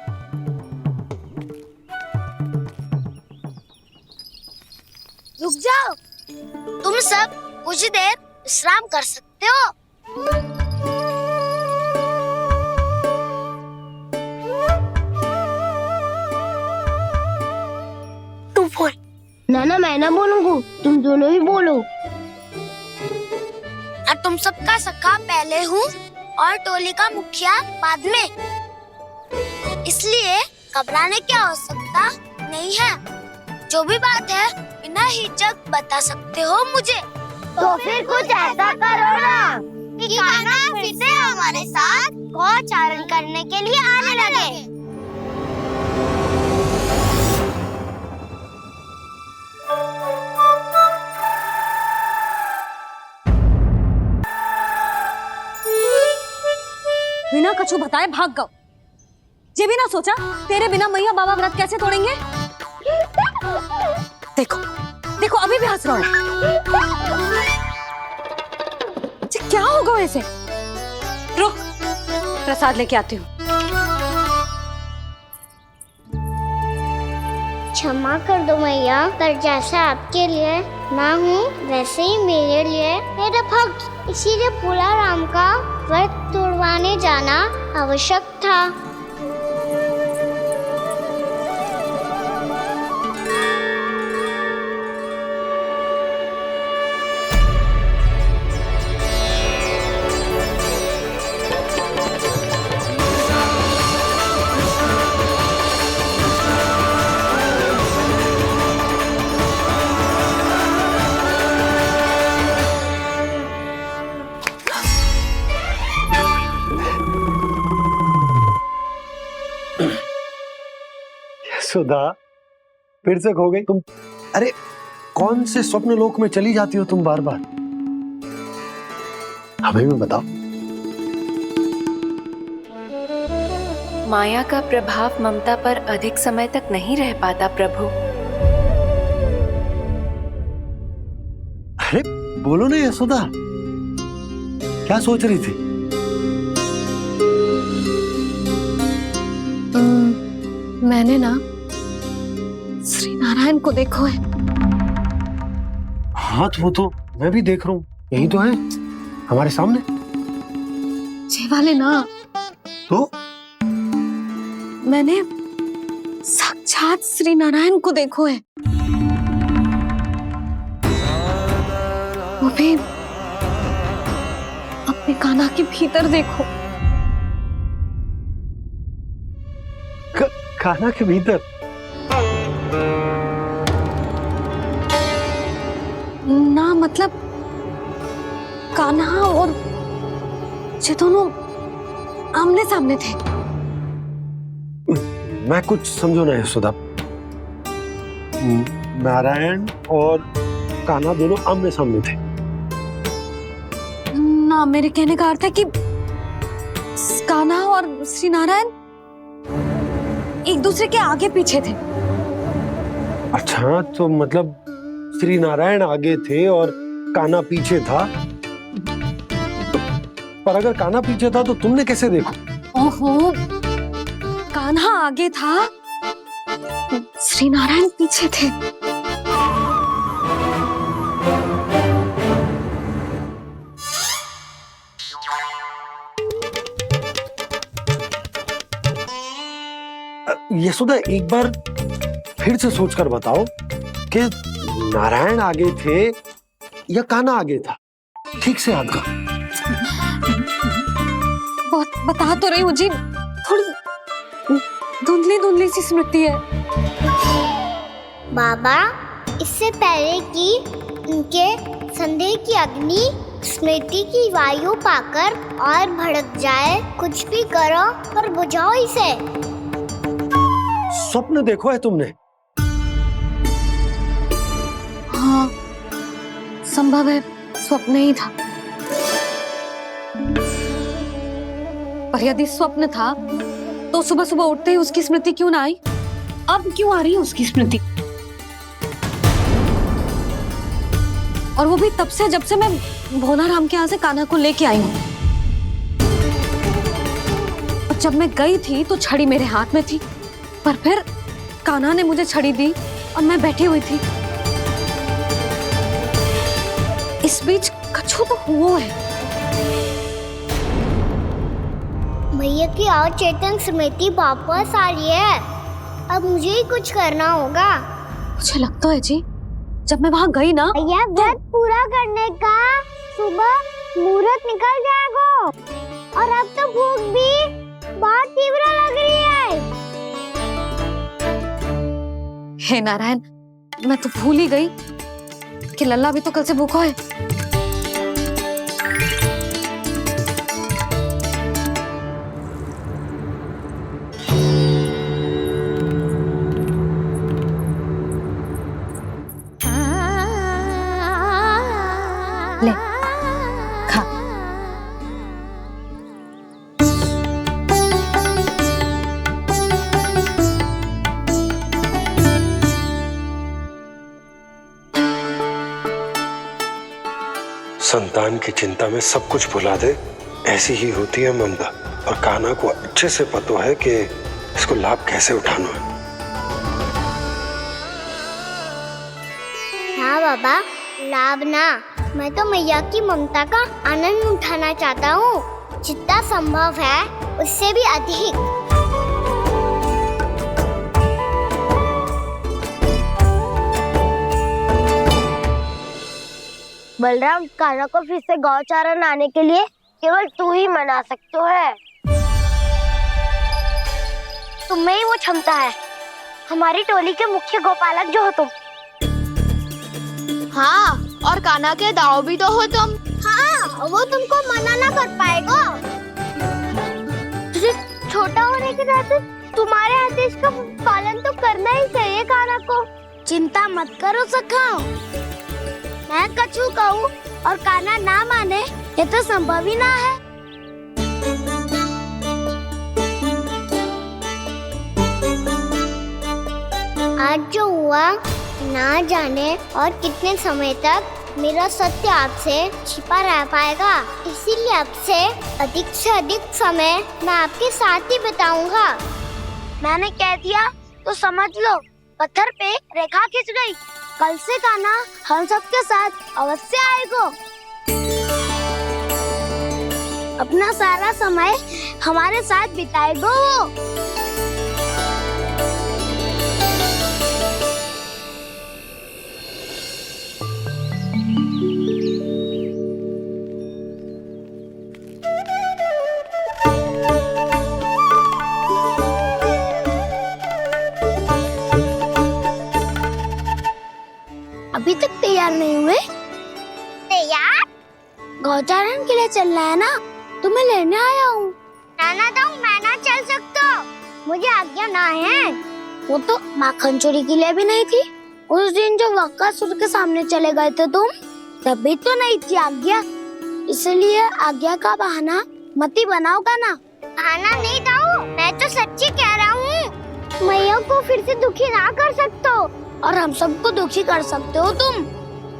रुक जाओ, तुम सब कुछ देर विश्राम कर सकते हो। तू बोल। ना मैं ना बोलूंगा, तुम दोनों ही बोलो। और तुम सबका सखा पहले हूँ और टोली का मुखिया बाद में, इसलिए घबराने की आवश्यकता नहीं है। जो भी बात है बिना हिचक बता सकते हो मुझे। तो फिर कुछ ऐसा करो ना कि कान्हा फिर से हमारे साथ गोचारण करने के लिए आने लगे। बिना कछु बताए भाग गओ। ये भी ना सोचा तेरे बिना मैया बाबा व्रत कैसे तोड़ेंगे? देखो देखो अभी भी हंस रहा है। क्या होगा वैसे? रुक, प्रसाद लेके आती हूँ। क्षमा कर दो मैया, पर जैसा आपके लिए ना हूँ वैसे ही मेरे लिए मेरा भक्त, इसीलिए भोला राम का व्रत तोड़वाने जाना आवश्यक था। सुधा, फिर से खो गई तुम। अरे कौन से स्वप्न लोक में चली जाती हो तुम बार बार? हमें भी बताओ। माया का प्रभाव ममता पर अधिक समय तक नहीं रह पाता प्रभु। अरे बोलो ना यशोदा, क्या सोच रही थी? मैंने ना श्री नारायण को देखो है। हाँ तो वो तो मैं भी देख रहा हूँ, यही तो है हमारे सामने। ये वाले ना, तो मैंने साक्षात श्री नारायण को देखो है, वो भी अपने कान्हा के भीतर देखो। कान्हा के भीतर? ना मतलब कान्हा और ये दोनों आमने सामने थे। मैं कुछ समझो ना यशोदा। नारायण और कान्हा दोनों आमने सामने थे? ना, मेरे कहने का अर्थ है कि कान्हा और श्री नारायण एक दूसरे के आगे पीछे थे। अच्छा, तो मतलब श्री नारायण आगे थे और कान्हा पीछे था। पर अगर कान्हा पीछे था तो तुमने कैसे देखो? ओहो, कान्हा आगे था, श्री नारायण पीछे थे। यशोदा, एक बार फिर से सोचकर बताओ कि नारायण आगे थे या कान्हा आगे था? ठीक से याद करो। बहुत बता तो रही हूँ जी, थोड़ी धुंधली धुंधली सी स्मृति है। बाबा, इससे पहले कि उनके संदेह की अग्नि स्मृति की वायु पाकर और भड़क जाए, कुछ भी करो पर बुझाओ इसे। स्वप्न देखो है तुमने? हाँ, संभव है स्वप्न ही था। पर यदि स्वप्न था तो सुबह सुबह उठते ही उसकी स्मृति क्यों ना आई? अब क्यों आ रही है उसकी स्मृति? और वो भी तब से जब से मैं भोनाराम के यहाँ से कान्हा को लेके आई हूँ। और जब मैं गई थी तो छड़ी मेरे हाथ में थी, पर फिर कान्हा ने मुझे छड़ी दी और मैं बैठी हुई थी। इस बीच कछु तो हुआ है। भैया की अचेतन स्मृति वापस आ रही है। अब मुझे ही कुछ करना होगा। मुझे लगता है जी, जब मैं वहाँ गई ना, भैया व्रत पूरा करने का सुबह मुहूर्त निकल जाएगा और अब तो भूख भी बहुत तीव्र लग रही है। हे नारायण, मैं तो भूल ही गई कि लल्ला भी तो कल से भूखा है। ले, खा। संतान की चिंता में सब कुछ भुला दे, ऐसी ही होती है ममता। और कान्हा को अच्छे से पता है कि इसको लाभ कैसे उठाना है। हाँ बाबा, लाभ ना, मैं तो मैया की ममता का आनंद उठाना चाहता हूँ, जितना संभव है उससे भी अधिक। बलराम, कान्हा को फिर से गौचारण आने के लिए केवल तू ही मना सकते है। तुम्हें ही वो क्षमता है, हमारी टोली के मुख्य गोपालक जो हो तुम। हाँ, और कान्हा के दाव भी तो हो तुम। हाँ, वो तुमको मना ना कर पाएगा। तुझे छोटा होने के नाते तुम्हारे आदेश का पालन तो करना ही चाहिए काना को। चिंता मत करो सखा, मैं कछु कहूँ और काना ना माने ये तो संभव ही ना है। आज जो हुआ ना जाने और कितने समय तक मेरा सत्य आपसे छिपा रह पाएगा, इसीलिए आपसे अधिक से अधिक समय मैं आपके साथ ही बिताऊंगा। मैंने कह दिया तो समझ लो, पत्थर पे रेखा खिंच गई। कल से काना हम सबके साथ अवश्य आएगा। अपना सारा समय हमारे साथ बिताएगा वो। अभी तक तैयार नहीं हुए? तैयार? गौचारण के लिए चलना है ना, तुम्हें लेने आया हूँ। नाना दाऊ मैं ना चल सकता, मुझे आज्ञा ना है। वो तो माखन चोरी के लिए भी नहीं थी। उस दिन जो वक्कासुर के सामने चले गए थे तुम, तभी तो नहीं थी आज्ञा। इसलिए आज्ञा का बहाना मत ही बनाओगा ना। बहाना नहीं दाऊ, मैं तो सच्ची कह रहा हूँ। मैया को फिर से दुखी ना कर सकते हो और हम सबको दुखी कर सकते हो तुम।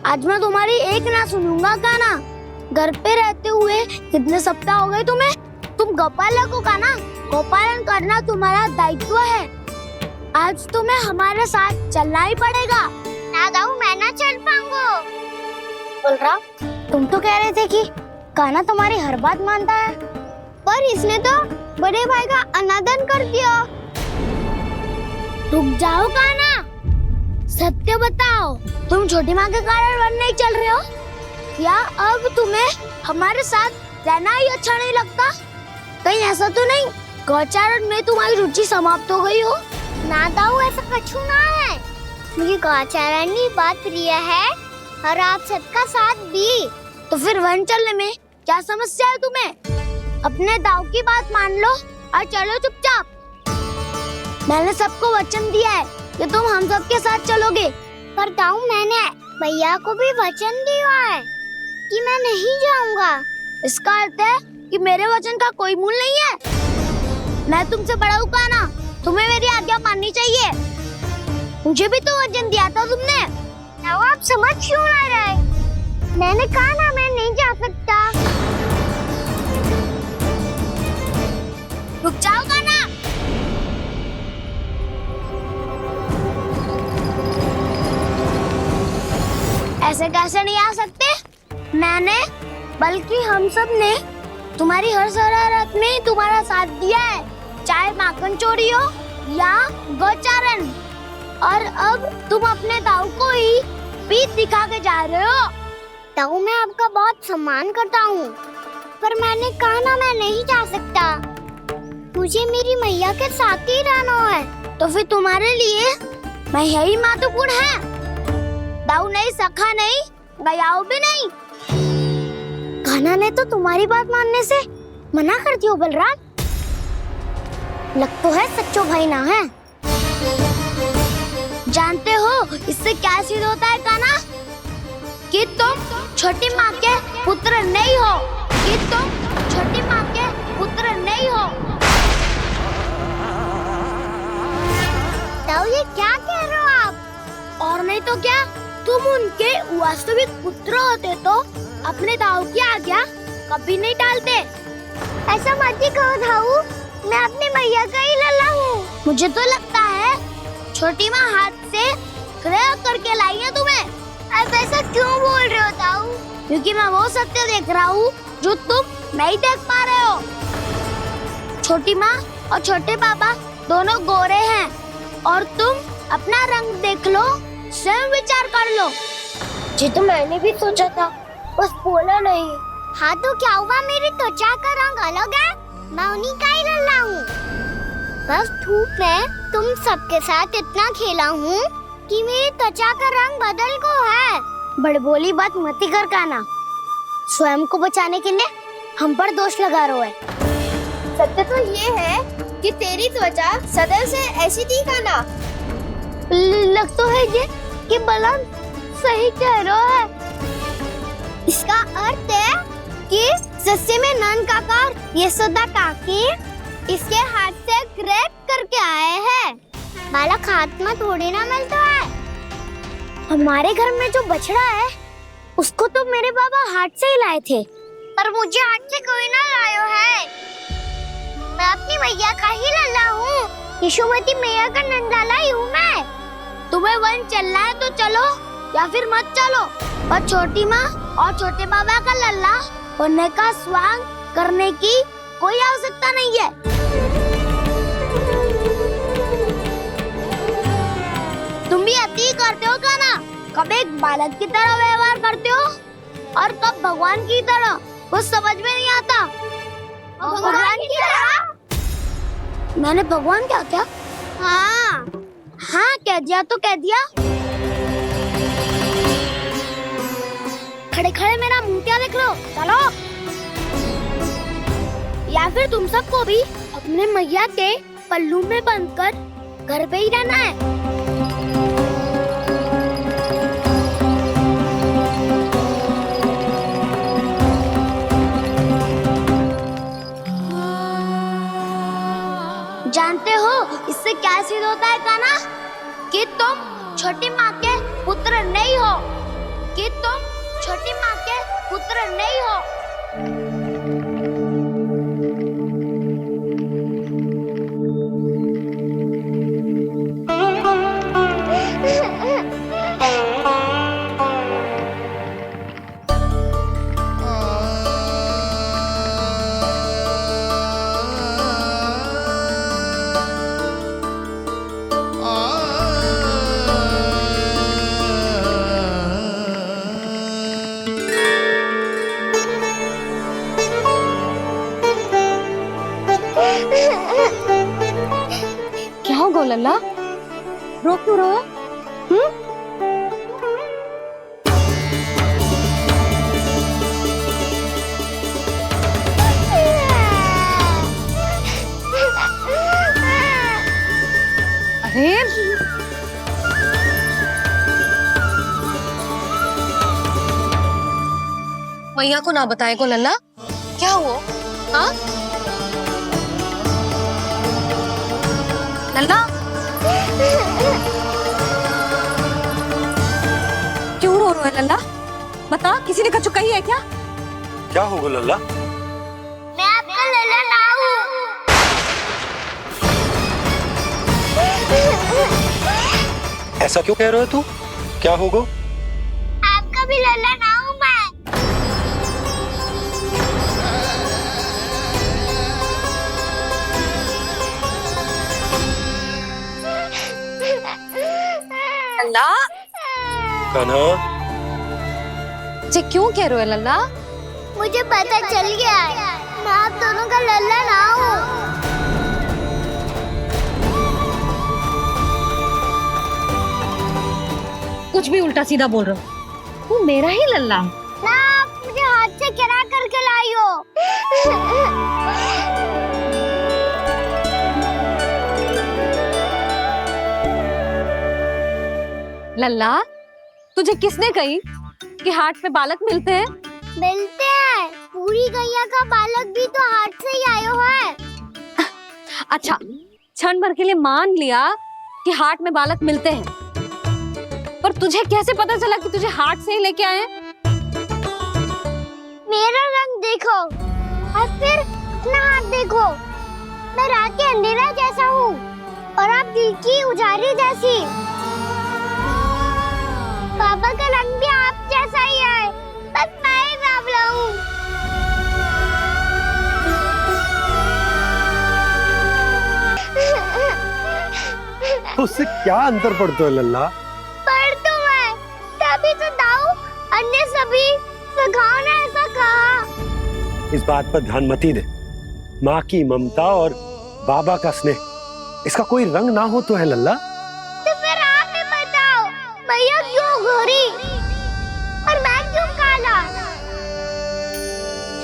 आज मैं तुम्हारी एक ना सुनूंगा काना। घर पे रहते हुए कितने सप्ताह हो गए तुम्हें? तुम गोपालक हो काना, गोपालन करना तुम्हारा दायित्व है। आज तुम्हें हमारे साथ चलना ही पड़ेगा। ना दाऊ मैं ना चल पाऊंगा। बलराम, तुम तो कह रहे थे कि काना तुम्हारी हर बात मानता है, पर इसने तो बड़े भाई का अनादर कर दिया। रुक जाओ काना, सत्य बताओ, तुम छोटी माँ के कारण वन नहीं चल रहे हो या अब तुम्हें हमारे साथ रहना ही अच्छा नहीं लगता? कहीं ऐसा तो नहीं गौचारण में तुम्हारी रुचि समाप्त हो गई हो? ना दाऊ ऐसा कछु ना है, मुझे गौचारण की बात प्रिय है और आप सबका साथ भी। तो फिर वन चलने में क्या समस्या है तुम्हें? अपने दाऊ की बात मान लो और चलो चुपचाप। मैंने सबको वचन दिया है कि तुम हम सबके साथ चलोगे। पर दाऊ मैंने भैया को भी वचन दिया है कि मैं नहीं जाऊंगा। इसका अर्थ है कि मेरे वचन का कोई मूल नहीं है। मैं तुमसे बड़ा हूँ काना, तुम्हें मेरी आज्ञा माननी चाहिए। मुझे भी तो वचन दिया था तुमने। दाऊ आप समझ क्यों आ रहे? मैंने कहा ना मैं नहीं जा सकता। रुक जाओ काना। ऐसे कैसे नहीं आ सकते? मैंने बल्कि हम सब ने तुम्हारी हर शरारत में तुम्हारा साथ दिया है, चाहे माखन चोरी हो या गोचारण। और अब तुम अपने दाऊ को ही पीठ दिखा के जा रहे हो। दाऊ मैं आपका बहुत सम्मान करता हूँ, पर मैंने कहा ना मैं नहीं जा सकता। मुझे मेरी मैया के साथ ही रहना है। तो फिर तुम्हारे लिए मैं यही महत्वपूर्ण है। दाऊ नहीं, सखा नहीं, गयाऊ भी नहीं। कान्हा ने तो तुम्हारी बात मानने से मना कर दिया बलराम। लग तो है सच्चो भाई ना है। जानते हो इससे क्या सिद्ध होता है कान्हा? कि तुम छोटी माँ के पुत्र नहीं हो, कि तुम छोटी माँ के पुत्र नहीं हो। दाऊ ये क्या कह रहे हो आप? और नहीं तो क्या, तुम उनके वास्तविक पुत्र होते तो अपने दाऊ की आज्ञा कभी नहीं टालते। ऐसा मत ही कहो दाऊ, मैं अपनी मैया का ही लल्ला हूँ। मुझे तो लगता है छोटी माँ हाथ से ग्रह करके लाई है तुम्हें। अब ऐसा क्यों बोल रहे हो दाऊ? क्योंकि मैं वो सत्य देख रहा हूँ जो तुम नहीं देख पा रहे हो। छोटी माँ और छोटे पापा दोनों गोरे हैं और तुम अपना रंग देख लो, स्वयं विचार कर लो। जी तो मैंने भी सोचा था, बस बोला नहीं। हाँ तो क्या हुआ, मेरी त्वचा का रंग अलग है, मैं उन्हीं का ही लल्ला हूँ। बस धूप में तुम सबके साथ इतना खेला हूँ कि मेरी त्वचा का रंग बदल को है। बड़बोली बात मत ही कर कान्हा, स्वयं को बचाने के लिए हम पर दोष लगा रहे हो। सत्य तो ये है कि तेरी त्वचा सदैव से ऐसी थी कान्हा। लग तो है ये कि बलराम सही कह रहा है। इसका अर्थ है कि सस्ते में नंद काका और यशोदा काकी इसके हाथ से ग्रेप करके आए हैं। बालक हाथ में थोड़ी ना मिलता है। हमारे घर में जो बछड़ा है उसको तो मेरे बाबा हाथ से ही लाए थे, पर मुझे हाथ से कोई ना लायो है। मैं अपनी मैया का ही लल्ला हूँ, यशोमती मैया का नंदलाला ही हूँ मैं। तुम्हें वन चलना है तो चलो या फिर मत चलो, और छोटी माँ और छोटे बाबा का लल्ला होने का स्वांग करने की कोई आवश्यकता नहीं है। तुम भी अति करते हो कान्हा, कब एक बालक की तरह व्यवहार करते हो और कब भगवान की तरह, कुछ समझ में नहीं आता। भगवान की तरह? मैंने भगवान क्या क्या? हाँ हाँ कह दिया तो कह दिया। खड़े खड़े मेरा मुंह क्या देख रहे हो? चलो, या फिर तुम सबको भी अपने मैया के पल्लू में बंधकर घर पे ही रहना है। जानते हो इससे क्या सिद्ध होता है कान्हा? कि तुम छोटी माँ के पुत्र नहीं हो, कि तुम छोटी माँ के पुत्र नहीं हो। क्या हो गो लल्ला, रो क्यों रहा है? अरे मैया को ना बताए को लल्ला, क्या हुआ? हाँ लल्ला, क्यों रो रहा है लल्ला? बता, किसी ने कछु कही है क्या? क्या होगा लल्ला? मैं आपका लल्ला ना हूँ। ऐसा क्यों कह रहे हो तू? क्या होगा? आपका भी लल्ला ना हूँ मैं। लल्ला, कान्हा, ये क्यों कह रहे हो लल्ला? मुझे पता चल गया है, मैं आप दोनों का लल्ला ना हूँ। कुछ भी उल्टा सीधा बोल रहे हो, तू मेरा ही लल्ला है ना। आप मुझे हाथ से गिरा करके लाई हो। लल्ला, तुझे किसने कही कि हाट में बालक मिलते हैं? मिलते हैं, पूरी गैया का बालक भी तो हाट से ही आयो है। अच्छा, क्षण भर के लिए मान लिया कि हाट में बालक मिलते हैं, पर तुझे कैसे पता चला कि तुझे हाट से ही लेके आए? मेरा रंग देखो और फिर अपना हाथ देखो। मैं रात के अंधेरा जैसा हूँ और आप दिल की उजारी जैसी। पापा का रंग भी आप जैसा ही है, बस मैं ही बावला हूँ। उससे क्या अंतर पड़ता है लल्ला? पर तो मैं तभी तो दाऊ अन्य सभी सखाओ ने ऐसा कहा। इस बात पर ध्यान मत ही दे। माँ की ममता और बाबा का स्नेह, इसका कोई रंग ना हो तो है लल्ला? तो फिर आप ही बताओ, भैया क्यों गोरी और मैं क्यों काला?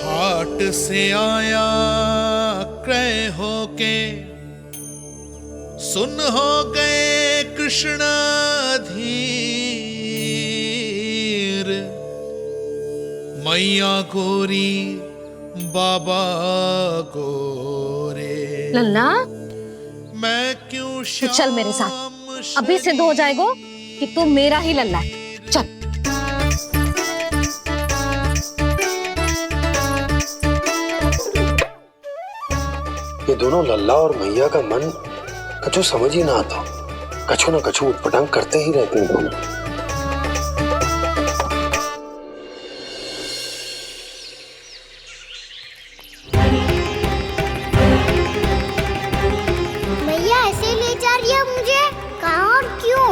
हाट से आया क्रय होके सुन हो गए कृष्ण धीर, मैया गोरी बाबा गोरे। लल्ला मैं क्यों तू चल मेरे साथ, अभी सिद्ध हो जाएगा कि तू मेरा ही लल्ला है। चल। ये दोनों लल्ला और मैया का मन कछु समझ ही ना आता, कछु ना कछु उटपटांग करते ही रहते हैं दोनों। मैया ऐसे ले जा रही है मुझे, कहाँ और क्यों?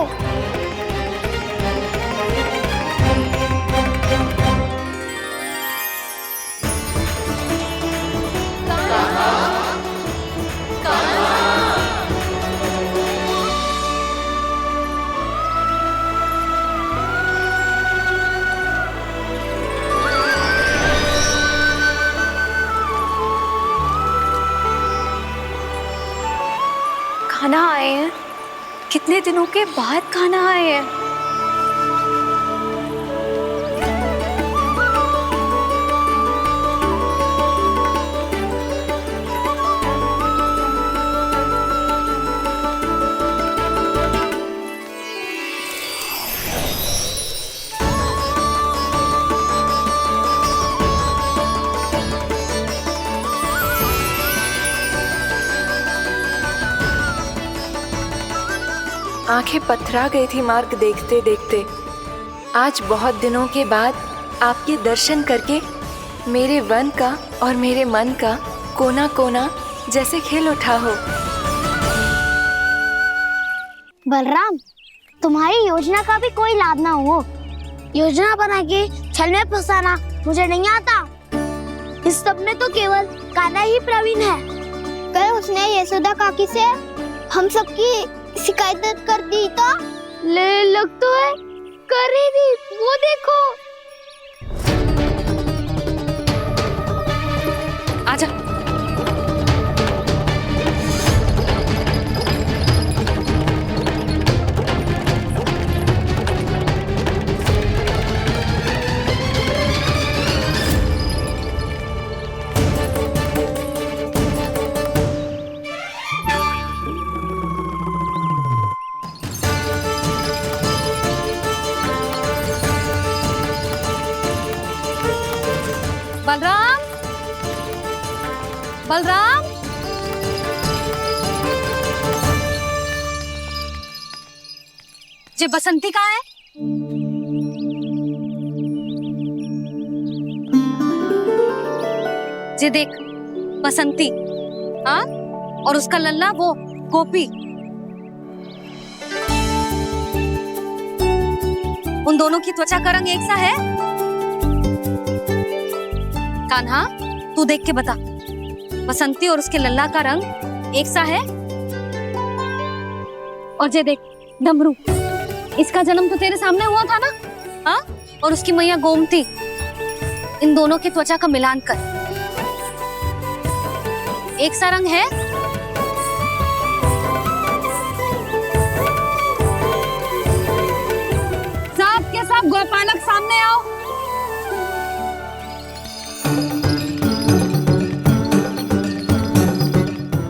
खाना आए हैं, कितने दिनों के बाद खाना आए हैं। आंखें पथरा गई थी मार्ग देखते देखते। आज बहुत दिनों के बाद आपके दर्शन करके मेरे वन का और मेरे मन का कोना कोना जैसे खिल उठा हो। बलराम, तुम्हारी योजना का भी कोई लाभ ना हो। योजना बना के छल में फंसाना मुझे नहीं आता। इस सब में तो केवल कान्हा ही प्रवीण है। कल उसने यशोदा काकी से हम सबकी शिकायत कर दी तो लग तो है कर ही दी, वो देखो। आजा। बलराम, बलराम, जे बसंती कहाँ है? जे देख बसंती, हाँ, और उसका लल्ला वो गोपी। उन दोनों की त्वचा का रंग एक सा है? कान्हा, तू देख के बता, बसंती और उसके लल्ला का रंग एक सा है? और ये देख डमरू, इसका जन्म तो तेरे सामने हुआ था ना, हाँ? और उसकी मैया गोमती, इन दोनों की त्वचा का मिलान कर, एक सा रंग है? सब के सब गोपालक सामने आओ।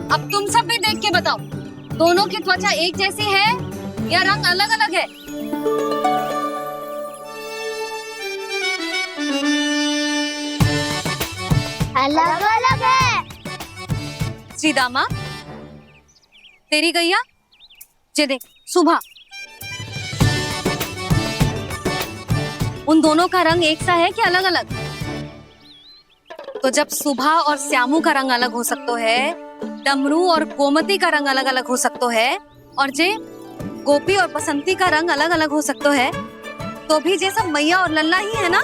अब तुम सब भी देख के बताओ, दोनों की त्वचा एक जैसी है या रंग अलग अलग है? अलग अलग है। श्रीदामा, तेरी गैया, ये देख सुभा, उन दोनों का रंग एक सा है कि अलग अलग? तो जब सुभा और श्यामू का रंग अलग हो सकता है, डमरू और गोमती का रंग अलग अलग हो सकता है, और जे गोपी और बसंती का रंग अलग अलग हो सकता है, तो भी जे सब मैया और लल्ला ही है ना?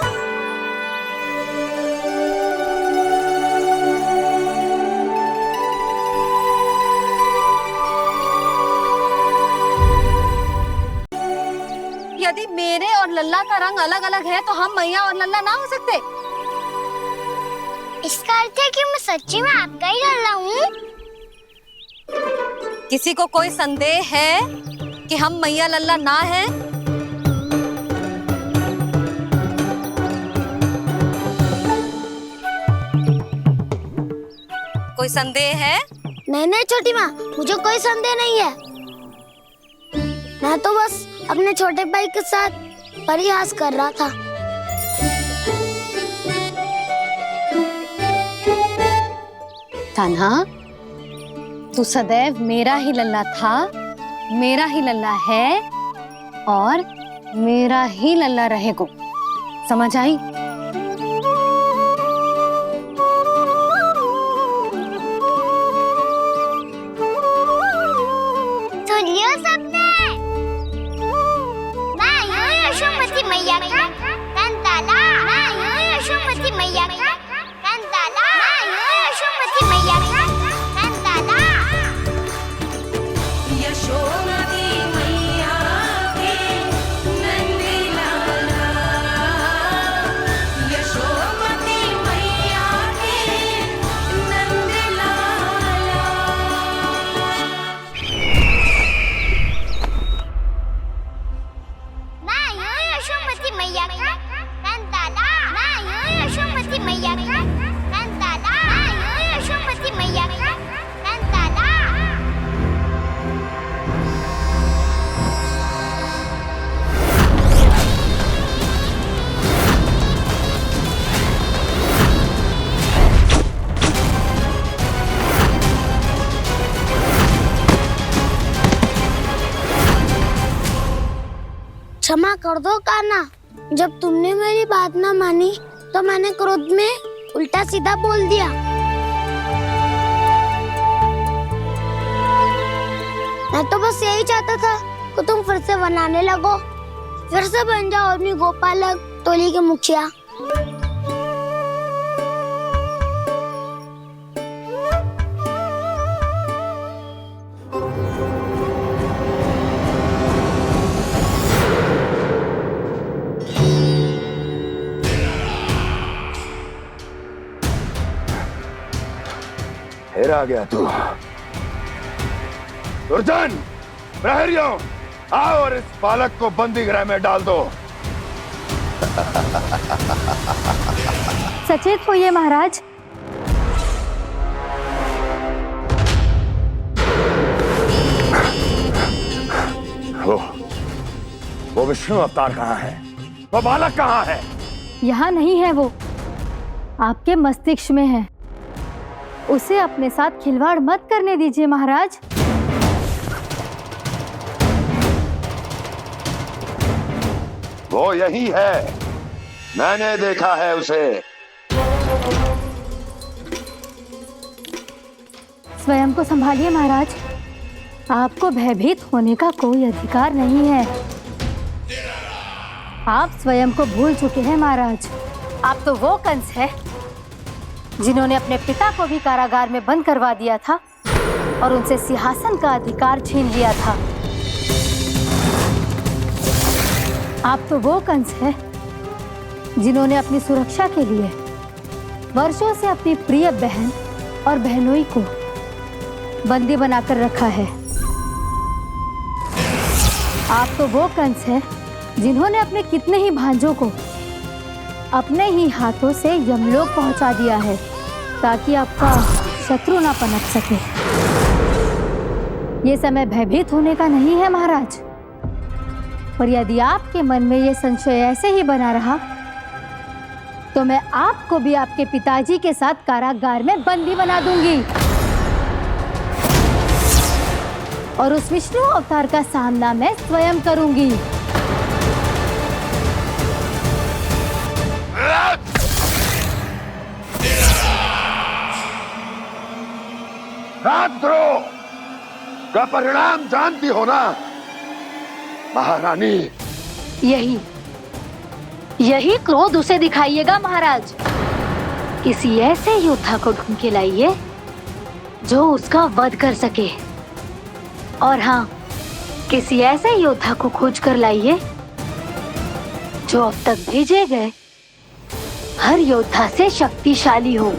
यदि मेरे और लल्ला का रंग अलग अलग है तो हम मैया और लल्ला ना हो सकते? इसका अर्थ है कि मैं सच्ची में आपका ही लल्ला हूँ? किसी को कोई संदेह है कि हम मैया लल्ला ना हैं? कोई संदेह है? नहीं नहीं छोटी माँ, मुझे कोई संदेह नहीं है। मैं तो बस अपने छोटे भाई के साथ परिहास कर रहा था। कान्हा, तू सदैव मेरा ही लल्ला था, मेरा ही लल्ला है और मेरा ही लल्ला रहेगा। समझ आई? सुन लियो सबने, मैं हूँ यशोमती मैया का कंताला, मैं हूँ यशोमती मैया का कंताला, मैं हूँ यशोमती मैया का कंताला। यशोमती मैया के नंदी लाला, यशोमती मैया के नंदी लाला। मैं हूँ यशोमती मैया का कंताला, मैं हूँ यशोमती मैया का कंताला, मैं हूँ यशोमती मैया का कंताला। क्षमा कर दो कान्हा, जब तुमने मेरी बात ना मानी तो मैंने क्रोध में उल्टा सीधा बोल दिया। मैं तो बस यही चाहता था कि तुम फिर से बनाने लगो, फिर से बन जाओ अपनी गोपालक टोली के मुखिया। फिर आ गया तू। दुर्जन, प्रहरियों, आओ और इस बालक को बंदी गृह में डाल दो। सचेत होइए महाराज। वो विष्णु अवतार कहाँ है? वो बालक कहाँ है? यहाँ नहीं है वो, आपके मस्तिष्क में है। उसे अपने साथ खिलवाड़ मत करने दीजिए महाराज। वो यही है, मैंने देखा है उसे। स्वयं को संभालिए महाराज, आपको भयभीत होने का कोई अधिकार नहीं है। आप स्वयं को भूल चुके हैं महाराज। आप तो वो कंस है जिन्होंने अपने पिता को भी कारागार में बंद करवा दिया था और उनसे सिंहासन का अधिकार छीन लिया था। आप तो वो कंस है जिन्होंने अपनी सुरक्षा के लिए वर्षों से अपनी प्रिय बहन और बहनोई को बंदी बनाकर रखा है। आप तो वो कंस है जिन्होंने अपने कितने ही भांजों को अपने ही हाथों से यमलोक पहुंचा दिया है ताकि आपका शत्रु ना पनप सके। ये समय भयभीत होने का नहीं है महाराज, और यदि आपके मन में ये संशय ऐसे ही बना रहा तो मैं आपको भी आपके पिताजी के साथ कारागार में बंदी बना दूंगी और उस विष्णु अवतार का सामना मैं स्वयं करूंगी। राजद्रोह का परिणाम जानती हो ना महारानी? यही क्रोध उसे दिखाइएगा महाराज। किसी ऐसे योद्धा को ढूंढ के लाइए जो उसका वध कर सके, और हाँ, किसी ऐसे योद्धा को खोज कर लाइए जो अब तक भेजे गए हर योद्धा से शक्तिशाली हो।